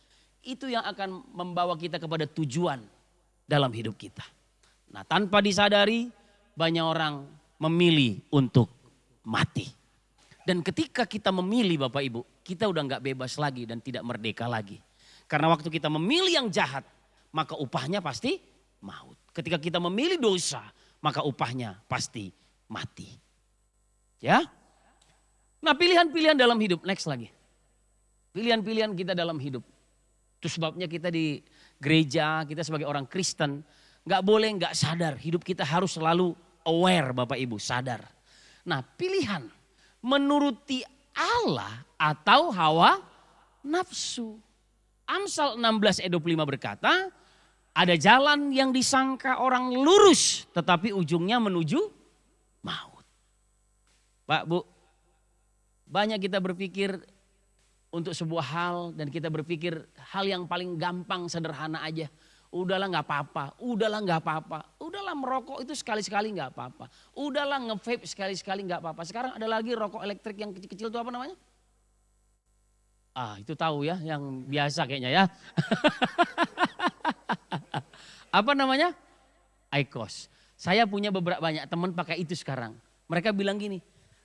Itu yang akan membawa kita kepada tujuan dalam hidup kita. Nah, tanpa disadari banyak orang memilih untuk mati. Dan ketika kita memilih Bapak Ibu, kita udah gak bebas lagi dan tidak merdeka lagi. Karena waktu kita memilih yang jahat, maka upahnya pasti maut. Ketika kita memilih dosa, maka upahnya pasti mati. Ya. Nah, pilihan-pilihan dalam hidup, next lagi. Pilihan-pilihan kita dalam hidup. Itu sebabnya kita di gereja, kita sebagai orang Kristen, gak boleh gak sadar. Hidup kita harus selalu aware Bapak Ibu, sadar. Nah, pilihan menuruti Allah atau hawa nafsu. Amsal 16 ayat 25 berkata, ada jalan yang disangka orang lurus tetapi ujungnya menuju maut. Pak, Bu, banyak kita berpikir untuk sebuah hal dan kita berpikir hal yang paling gampang, sederhana aja. Udahlah gak apa-apa, udahlah gak apa-apa. Udahlah merokok itu sekali-sekali gak apa-apa. Udahlah nge-vape sekali-sekali gak apa-apa. Sekarang ada lagi rokok elektrik yang kecil-kecil itu apa namanya? Ah, itu tahu ya, yang biasa kayaknya ya. Apa namanya? IQOS. Saya punya banyak teman pakai itu sekarang. Mereka bilang gini,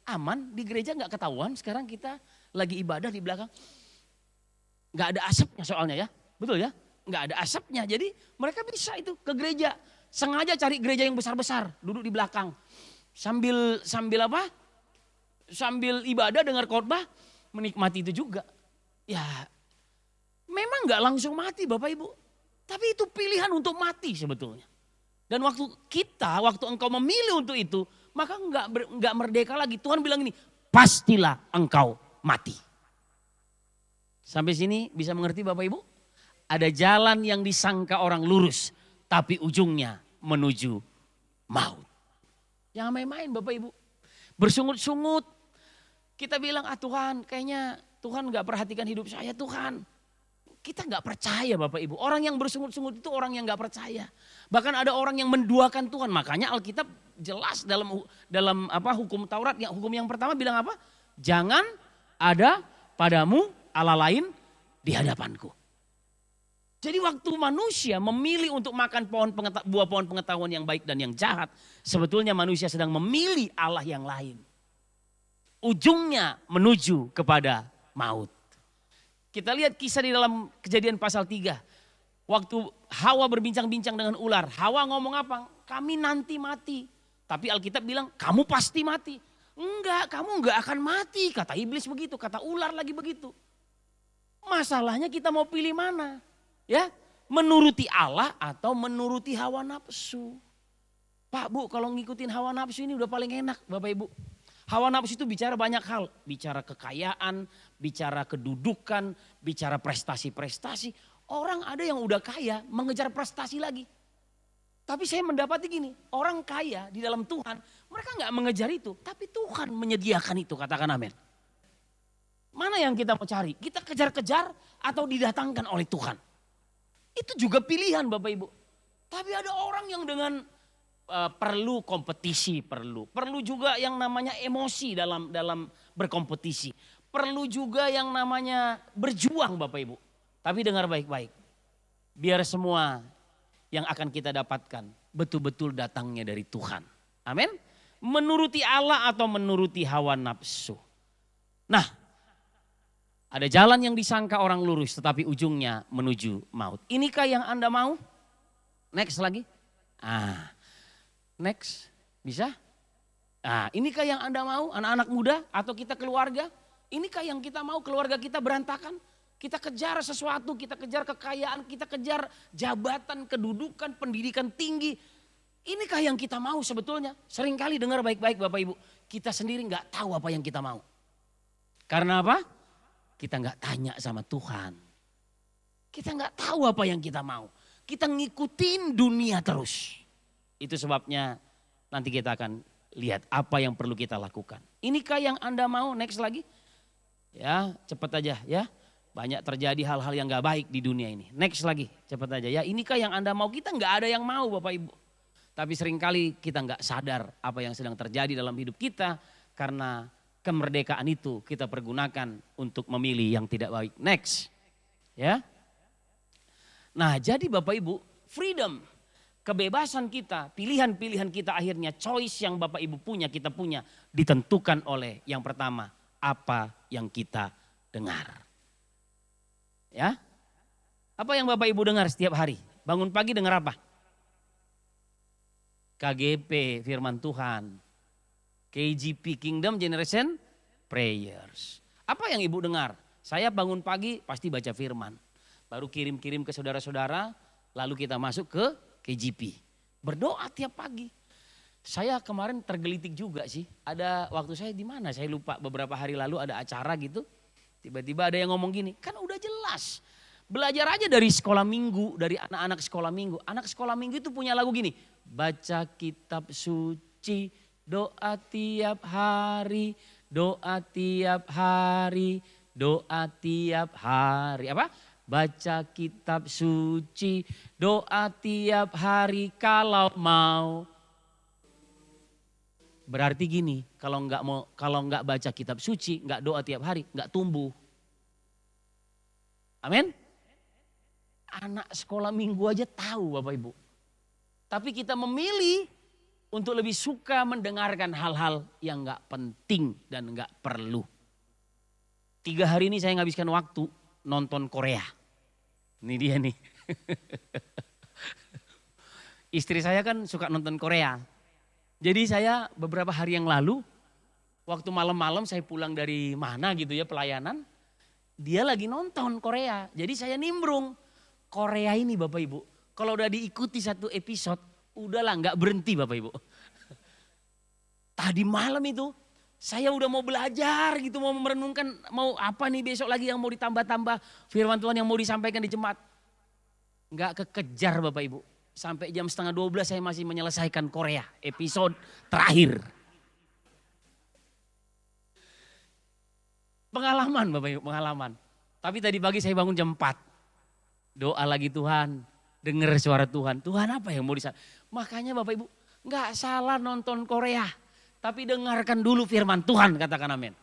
aman di gereja gak ketahuan sekarang kita lagi ibadah di belakang. Gak ada asapnya soalnya ya, betul ya? Gak ada asapnya, jadi mereka bisa itu ke gereja. Sengaja cari gereja yang besar-besar, duduk di belakang. Sambil apa? Sambil ibadah dengar khotbah, menikmati itu juga. Ya memang gak langsung mati Bapak Ibu. Tapi itu pilihan untuk mati sebetulnya. Dan waktu engkau memilih untuk itu, maka enggak merdeka lagi. Tuhan bilang ini, pastilah engkau mati. Sampai sini bisa mengerti Bapak Ibu? Ada jalan yang disangka orang lurus, tapi ujungnya menuju maut. Jangan main-main Bapak Ibu. Bersungut-sungut. Kita bilang, Tuhan kayaknya Tuhan gak perhatikan hidup saya Tuhan. Kita gak percaya Bapak Ibu. Orang yang bersungut-sungut itu orang yang gak percaya. Bahkan ada orang yang menduakan Tuhan. Makanya Alkitab jelas dalam hukum Taurat. Hukum yang pertama bilang apa? Jangan ada padamu Allah lain di hadapanku. Jadi waktu manusia memilih untuk makan buah pohon pengetahuan yang baik dan yang jahat. Sebetulnya manusia sedang memilih Allah yang lain. Ujungnya menuju kepada maut. Kita lihat kisah di dalam Kejadian pasal 3. Waktu Hawa berbincang-bincang dengan ular. Hawa ngomong apa? Kami nanti mati. Tapi Alkitab bilang kamu pasti mati. Enggak, kamu enggak akan mati. Kata iblis begitu, kata ular lagi begitu. Masalahnya kita mau pilih mana? Ya, menuruti Allah atau menuruti hawa nafsu. Pak Bu, kalau ngikutin hawa nafsu ini udah paling enak Bapak Ibu. Hawa nafsu itu bicara banyak hal. Bicara kekayaan, bicara kedudukan, bicara prestasi-prestasi. Orang ada yang udah kaya mengejar prestasi lagi. Tapi saya mendapati gini, orang kaya di dalam Tuhan, mereka nggak mengejar itu. Tapi Tuhan menyediakan itu, katakan amin. Mana yang kita mau cari? Kita kejar-kejar atau didatangkan oleh Tuhan? Itu juga pilihan Bapak Ibu. Tapi ada orang yang dengan perlu kompetisi, perlu juga yang namanya emosi dalam berkompetisi. Perlu juga yang namanya berjuang Bapak Ibu. Tapi dengar baik-baik. Biar semua yang akan kita dapatkan betul-betul datangnya dari Tuhan. Amin. Menuruti Allah atau menuruti hawa nafsu. Nah, ada jalan yang disangka orang lurus tetapi ujungnya menuju maut. Inikah yang Anda mau? Next lagi. Next. Bisa? Inikah yang Anda mau? Anak-anak muda atau kita keluarga? Inikah yang kita mau keluarga kita berantakan? Kita kejar sesuatu, kita kejar kekayaan, kita kejar jabatan, kedudukan, pendidikan tinggi. Inikah yang kita mau sebetulnya? Seringkali dengar baik-baik Bapak Ibu. Kita sendiri gak tahu apa yang kita mau. Karena apa? Kita nggak tanya sama Tuhan. Kita nggak tahu apa yang kita mau. Kita ngikutin dunia terus. Itu sebabnya nanti kita akan lihat apa yang perlu kita lakukan. Inikah yang Anda mau? Next lagi. Ya cepat aja ya. Banyak terjadi hal-hal yang nggak baik di dunia ini. Next lagi cepat aja ya. Inikah yang Anda mau? Kita nggak ada yang mau Bapak Ibu. Tapi seringkali kita nggak sadar apa yang sedang terjadi dalam hidup kita. Karena kemerdekaan itu kita pergunakan untuk memilih yang tidak baik. Next. Ya. Nah, jadi Bapak Ibu, freedom, kebebasan kita, pilihan-pilihan kita akhirnya, choice yang Bapak Ibu punya, kita punya, ditentukan oleh yang pertama, apa yang kita dengar. Ya. Apa yang Bapak Ibu dengar setiap hari? Bangun pagi dengar apa? KGP, firman Tuhan. KGP, Kingdom Generation Prayers. Apa yang Ibu dengar? Saya bangun pagi pasti baca firman. Baru kirim-kirim ke saudara-saudara, lalu kita masuk ke KGP. Berdoa tiap pagi. Saya kemarin tergelitik juga sih. Ada waktu saya di mana? Saya lupa, beberapa hari lalu ada acara gitu. Tiba-tiba ada yang ngomong gini, kan udah jelas. Belajar aja dari sekolah minggu, dari anak-anak sekolah minggu. Anak sekolah minggu itu punya lagu gini. Baca kitab suci, doa tiap hari, doa tiap hari, doa tiap hari. Apa? Baca kitab suci, doa tiap hari kalau mau. Berarti gini, kalau nggak baca kitab suci, nggak doa tiap hari, nggak tumbuh. Amin. Anak sekolah minggu aja tahu Bapak Ibu. Tapi kita memilih untuk lebih suka mendengarkan hal-hal yang gak penting dan gak perlu. 3 hari ini saya ngabiskan waktu nonton Korea. Ini dia nih. Istri saya kan suka nonton Korea. Jadi saya beberapa hari yang lalu, waktu malam-malam saya pulang dari mana gitu ya pelayanan. Dia lagi nonton Korea. Jadi saya nimbrung. Korea ini Bapak Ibu, kalau udah diikuti satu episode, udahlah nggak berhenti Bapak Ibu. Tadi malam itu saya udah mau belajar gitu, mau merenungkan mau apa nih besok lagi yang mau ditambah-tambah firman Tuhan yang mau disampaikan di jemaat. Nggak kekejar Bapak Ibu. Sampai jam 11:30 saya masih menyelesaikan Korea episode terakhir. Pengalaman Bapak Ibu, pengalaman. Tapi tadi pagi saya bangun jam 4. Doa lagi Tuhan, dengar suara Tuhan. Tuhan apa yang mau disampaikan? Makanya Bapak Ibu nggak salah nonton Korea. Tapi dengarkan dulu firman Tuhan, katakan amin.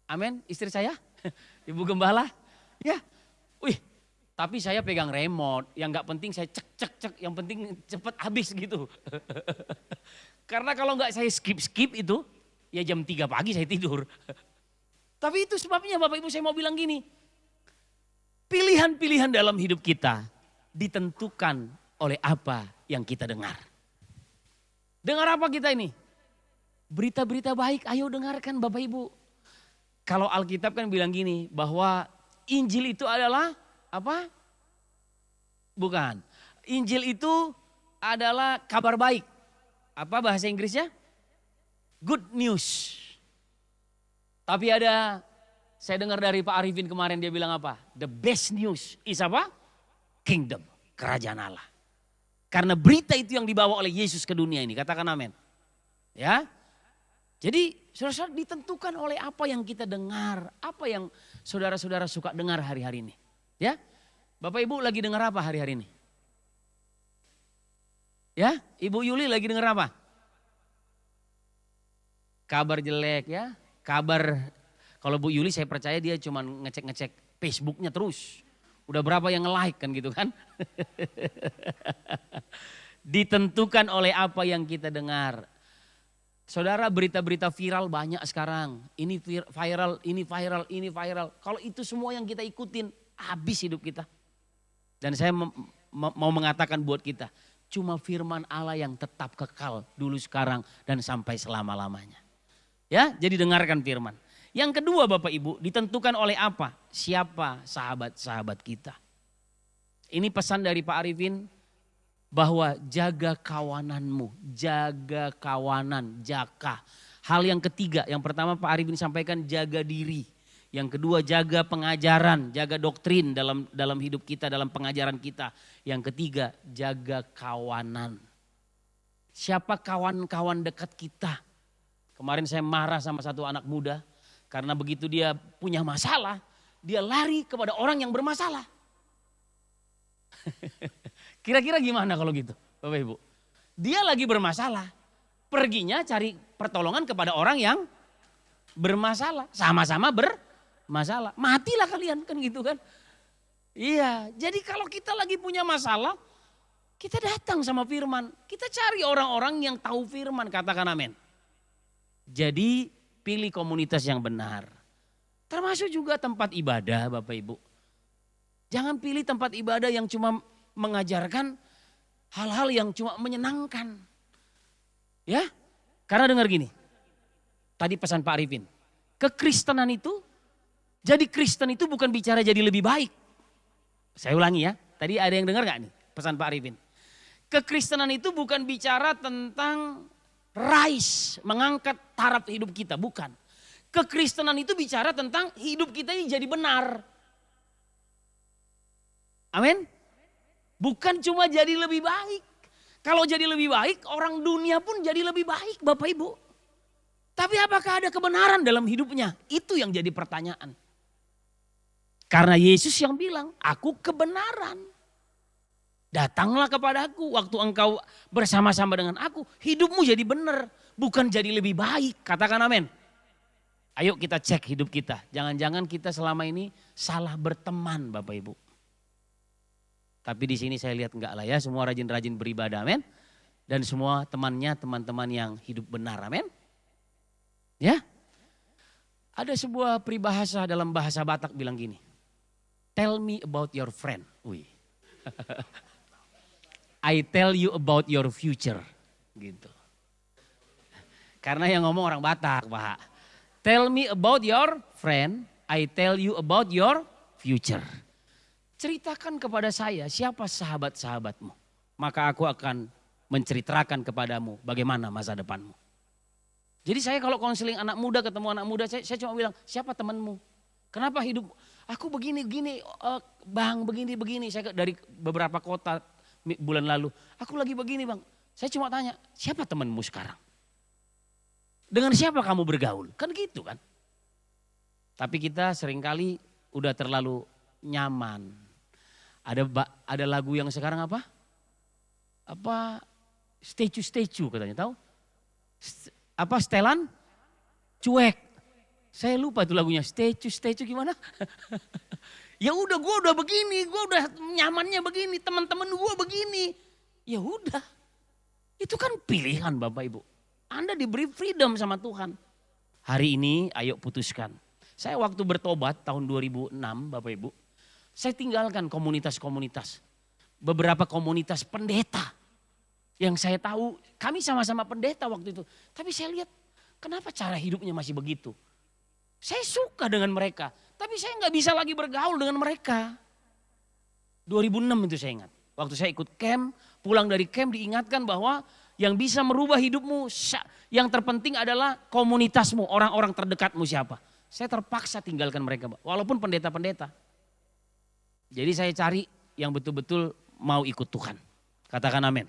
Amin, istri saya, Ibu Gembala. Ya, wih, tapi saya pegang remote. Yang nggak penting saya cek, yang penting cepat habis gitu. Karena kalau nggak saya skip itu, ya jam 3 pagi saya tidur. Tapi itu sebabnya Bapak Ibu saya mau bilang gini. Pilihan-pilihan dalam hidup kita ditentukan oleh apa yang kita dengar. Dengar apa kita ini? Berita-berita baik, ayo dengarkan Bapak Ibu. Kalau Alkitab kan bilang gini, bahwa Injil itu adalah apa? Bukan. Injil itu adalah kabar baik. Apa bahasa Inggrisnya? Good news. Tapi saya dengar dari Pak Arifin kemarin dia bilang apa? The best news is apa? Kingdom, kerajaan Allah. Karena berita itu yang dibawa oleh Yesus ke dunia ini, katakan amin. Ya. Jadi saudara-saudara ditentukan oleh apa yang kita dengar, apa yang saudara-saudara suka dengar hari-hari ini. Ya. Bapak Ibu lagi dengar apa hari-hari ini? Ya, Ibu Yuli lagi dengar apa? Kabar jelek ya, kabar. Kalau Bu Yuli saya percaya dia cuma ngecek-ngecek Facebooknya terus. Udah berapa yang nge-like kan gitu kan. Ditentukan oleh apa yang kita dengar. Saudara berita-berita viral banyak sekarang. Ini viral, ini viral, ini viral. Kalau itu semua yang kita ikutin habis hidup kita. Dan saya mau mengatakan buat kita. Cuma firman Allah yang tetap kekal dulu sekarang dan sampai selama-lamanya. Ya, jadi dengarkan firman. Yang kedua Bapak Ibu, ditentukan oleh apa? Siapa sahabat-sahabat kita? Ini pesan dari Pak Arifin bahwa jaga kawananmu, jaga kawanan, jaga. Hal yang ketiga, yang pertama Pak Arifin sampaikan jaga diri. Yang kedua jaga pengajaran, jaga doktrin dalam hidup kita, dalam pengajaran kita. Yang ketiga jaga kawanan. Siapa kawan-kawan dekat kita? Kemarin saya marah sama satu anak muda. Karena begitu dia punya masalah, dia lari kepada orang yang bermasalah. Kira-kira gimana kalau gitu Bapak Ibu? Dia lagi bermasalah, perginya cari pertolongan kepada orang yang bermasalah. Sama-sama bermasalah, matilah kalian kan gitu kan. Iya, jadi kalau kita lagi punya masalah, kita datang sama firman. Kita cari orang-orang yang tahu firman, katakan amin. Jadi pilih komunitas yang benar. Termasuk juga tempat ibadah Bapak Ibu. Jangan pilih tempat ibadah yang cuma mengajarkan hal-hal yang cuma menyenangkan. Ya, karena dengar gini. Tadi pesan Pak Arifin. Kekristenan itu, jadi Kristen itu bukan bicara jadi lebih baik. Saya ulangi ya, tadi ada yang dengar gak nih pesan Pak Arifin. Kekristenan itu bukan bicara tentang rise, mengangkat taraf hidup kita, bukan. Kekristenan itu bicara tentang hidup kita ini jadi benar. Amin. Bukan cuma jadi lebih baik. Kalau jadi lebih baik, orang dunia pun jadi lebih baik Bapak Ibu. Tapi apakah ada kebenaran dalam hidupnya? Itu yang jadi pertanyaan. Karena Yesus yang bilang, aku kebenaran. Datanglah kepadaku waktu engkau bersama-sama dengan aku. Hidupmu jadi benar, bukan jadi lebih baik. Katakan amin. Ayo kita cek hidup kita. Jangan-jangan kita selama ini salah berteman Bapak Ibu. Tapi di sini saya lihat enggak lah ya. Semua rajin-rajin beribadah, amin. Dan semua temannya teman-teman yang hidup benar, amin. Ya. Ada sebuah peribahasa dalam bahasa Batak bilang gini. Tell me about your friend. Wih. I tell you about your future. Gitu. Karena yang ngomong orang Batak, Pak. Tell me about your friend, I tell you about your future. Ceritakan kepada saya siapa sahabat-sahabatmu. Maka aku akan menceritakan kepadamu bagaimana masa depanmu. Jadi saya kalau konseling anak muda, ketemu anak muda, saya cuma bilang, siapa temanmu? Kenapa hidup, aku begini, bang begini. Saya dari beberapa kota bulan lalu, aku lagi begini bang. Saya cuma tanya, siapa temanmu sekarang? Dengan siapa kamu bergaul? Kan gitu kan. Tapi kita seringkali udah terlalu nyaman. Ada lagu yang sekarang apa? Statue katanya, tahu? Setelan cuek. Saya lupa itu lagunya, statue gimana? Ya udah gue udah begini, gue udah nyamannya begini, teman-teman gue begini. Ya udah, itu kan pilihan Bapak Ibu. Anda diberi freedom sama Tuhan. Hari ini ayo putuskan. Saya waktu bertobat tahun 2006 Bapak Ibu. Saya tinggalkan komunitas-komunitas. Beberapa komunitas pendeta. Yang saya tahu kami sama-sama pendeta waktu itu. Tapi saya lihat kenapa cara hidupnya masih begitu. Saya suka dengan mereka, tapi saya nggak bisa lagi bergaul dengan mereka. 2006 itu saya ingat. Waktu saya ikut camp, pulang dari camp diingatkan bahwa yang bisa merubah hidupmu, yang terpenting adalah komunitasmu, orang-orang terdekatmu siapa. Saya terpaksa tinggalkan mereka, walaupun pendeta-pendeta. Jadi saya cari yang betul-betul mau ikut Tuhan. Katakan amin.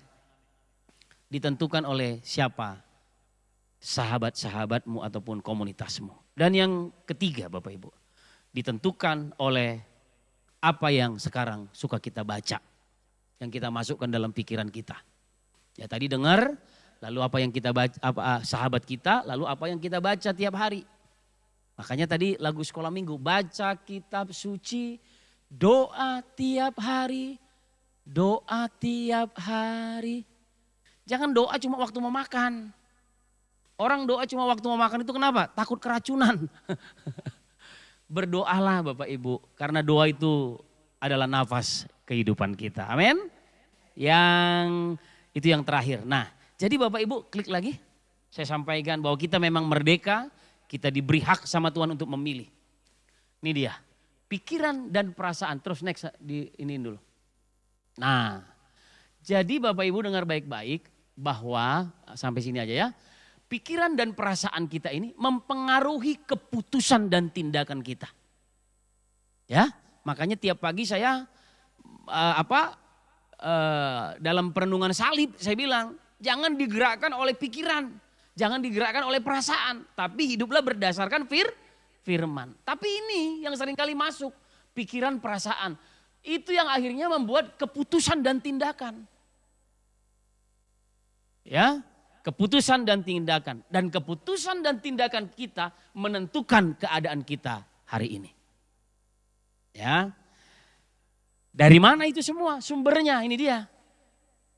Ditentukan oleh siapa? Sahabat-sahabatmu ataupun komunitasmu. Dan yang ketiga Bapak Ibu, ditentukan oleh apa yang sekarang suka kita baca. Yang kita masukkan dalam pikiran kita. Ya tadi dengar, lalu apa yang kita baca, sahabat kita, lalu apa yang kita baca tiap hari. Makanya tadi lagu sekolah minggu, baca kitab suci, doa tiap hari, doa tiap hari. Jangan doa cuma waktu mau makan. Orang doa cuma waktu mau makan itu kenapa? Takut keracunan. Berdoalah Bapak Ibu, karena doa itu adalah nafas kehidupan kita. Amin. Itu yang terakhir. Nah, jadi Bapak Ibu klik lagi. Saya sampaikan bahwa kita memang merdeka, kita diberi hak sama Tuhan untuk memilih. Ini dia, pikiran dan perasaan. Terus next ini dulu. Nah, jadi Bapak Ibu dengar baik-baik bahwa sampai sini aja ya. Pikiran dan perasaan kita ini mempengaruhi keputusan dan tindakan kita. Ya, makanya tiap pagi saya dalam perenungan salib saya bilang, jangan digerakkan oleh pikiran, jangan digerakkan oleh perasaan, tapi hiduplah berdasarkan firman. Tapi ini yang seringkali masuk, pikiran, perasaan. Itu yang akhirnya membuat keputusan dan tindakan. Ya, keputusan dan tindakan. Dan keputusan dan tindakan kita menentukan keadaan kita hari ini. Ya. Dari mana itu semua? Sumbernya ini dia.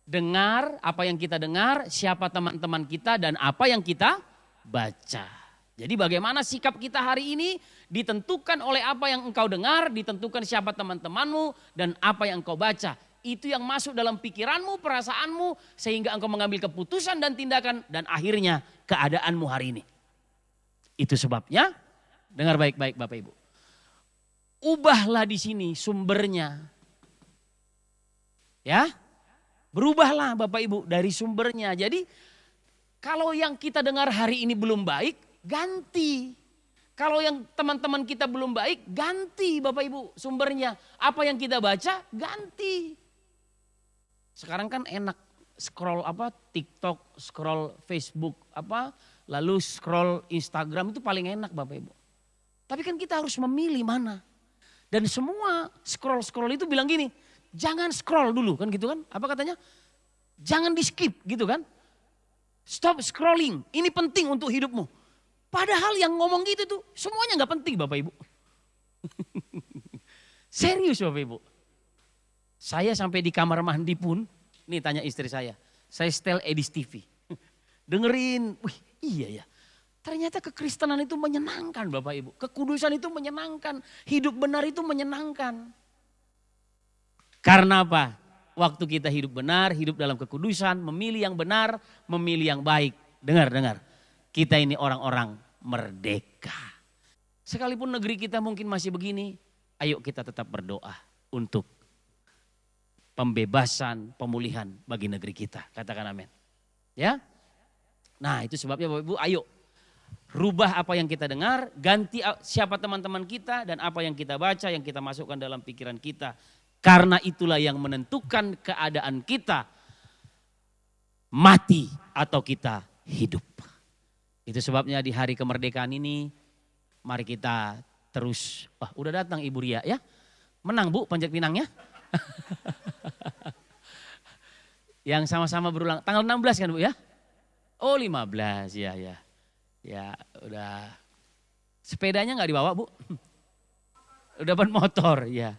Dengar apa yang kita dengar, siapa teman-teman kita dan apa yang kita baca. Jadi bagaimana sikap kita hari ini ditentukan oleh apa yang engkau dengar, ditentukan siapa teman-temanmu dan apa yang engkau baca. Itu yang masuk dalam pikiranmu, perasaanmu sehingga engkau mengambil keputusan dan tindakan dan akhirnya keadaanmu hari ini. Itu sebabnya, dengar baik-baik Bapak Ibu. Ubahlah di sini sumbernya. Ya, berubahlah Bapak Ibu dari sumbernya. Jadi kalau yang kita dengar hari ini belum baik, ganti. Kalau yang teman-teman kita belum baik, ganti Bapak Ibu sumbernya. Apa yang kita baca, ganti. Sekarang kan enak scroll TikTok, scroll Facebook lalu scroll Instagram itu paling enak Bapak Ibu. Tapi kan kita harus memilih mana. Dan semua scroll itu bilang gini, jangan scroll dulu kan gitu kan. Apa katanya? Jangan di skip gitu kan. Stop scrolling, ini penting untuk hidupmu. Padahal yang ngomong gitu tuh semuanya gak penting Bapak Ibu. Serius Bapak Ibu. Saya sampai di kamar mandi pun, nih tanya istri saya setel Edis TV. Dengerin, wih iya ya. Ternyata kekristenan itu menyenangkan Bapak Ibu. Kekudusan itu menyenangkan, hidup benar itu menyenangkan. Karena apa? Waktu kita hidup benar, hidup dalam kekudusan, memilih yang benar, memilih yang baik. Dengar. Kita ini orang-orang merdeka. Sekalipun negeri kita mungkin masih begini, ayo kita tetap berdoa untuk pembebasan, pemulihan bagi negeri kita. Katakan amin. Ya. Nah itu sebabnya Bapak Ibu ayo rubah apa yang kita dengar, ganti siapa teman-teman kita dan apa yang kita baca, yang kita masukkan dalam pikiran kita. Karena itulah yang menentukan keadaan kita mati atau kita hidup. Itu sebabnya di hari kemerdekaan ini mari kita terus, udah datang Ibu Ria ya. Menang Bu panjat pinangnya. Yang sama-sama berulang tanggal 16 kan Bu ya? Oh 15 ya. Ya udah. Sepedanya gak dibawa Bu? Udah dapat motor ya.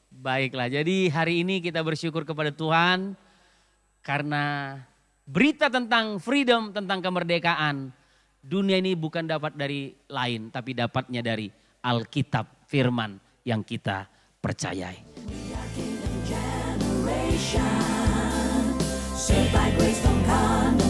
Baiklah jadi hari ini kita bersyukur kepada Tuhan. Karena berita tentang freedom, tentang kemerdekaan. Dunia ini bukan dapat dari lain tapi dapatnya dari Alkitab firman yang kita percayai. Saved by grace from condemnation.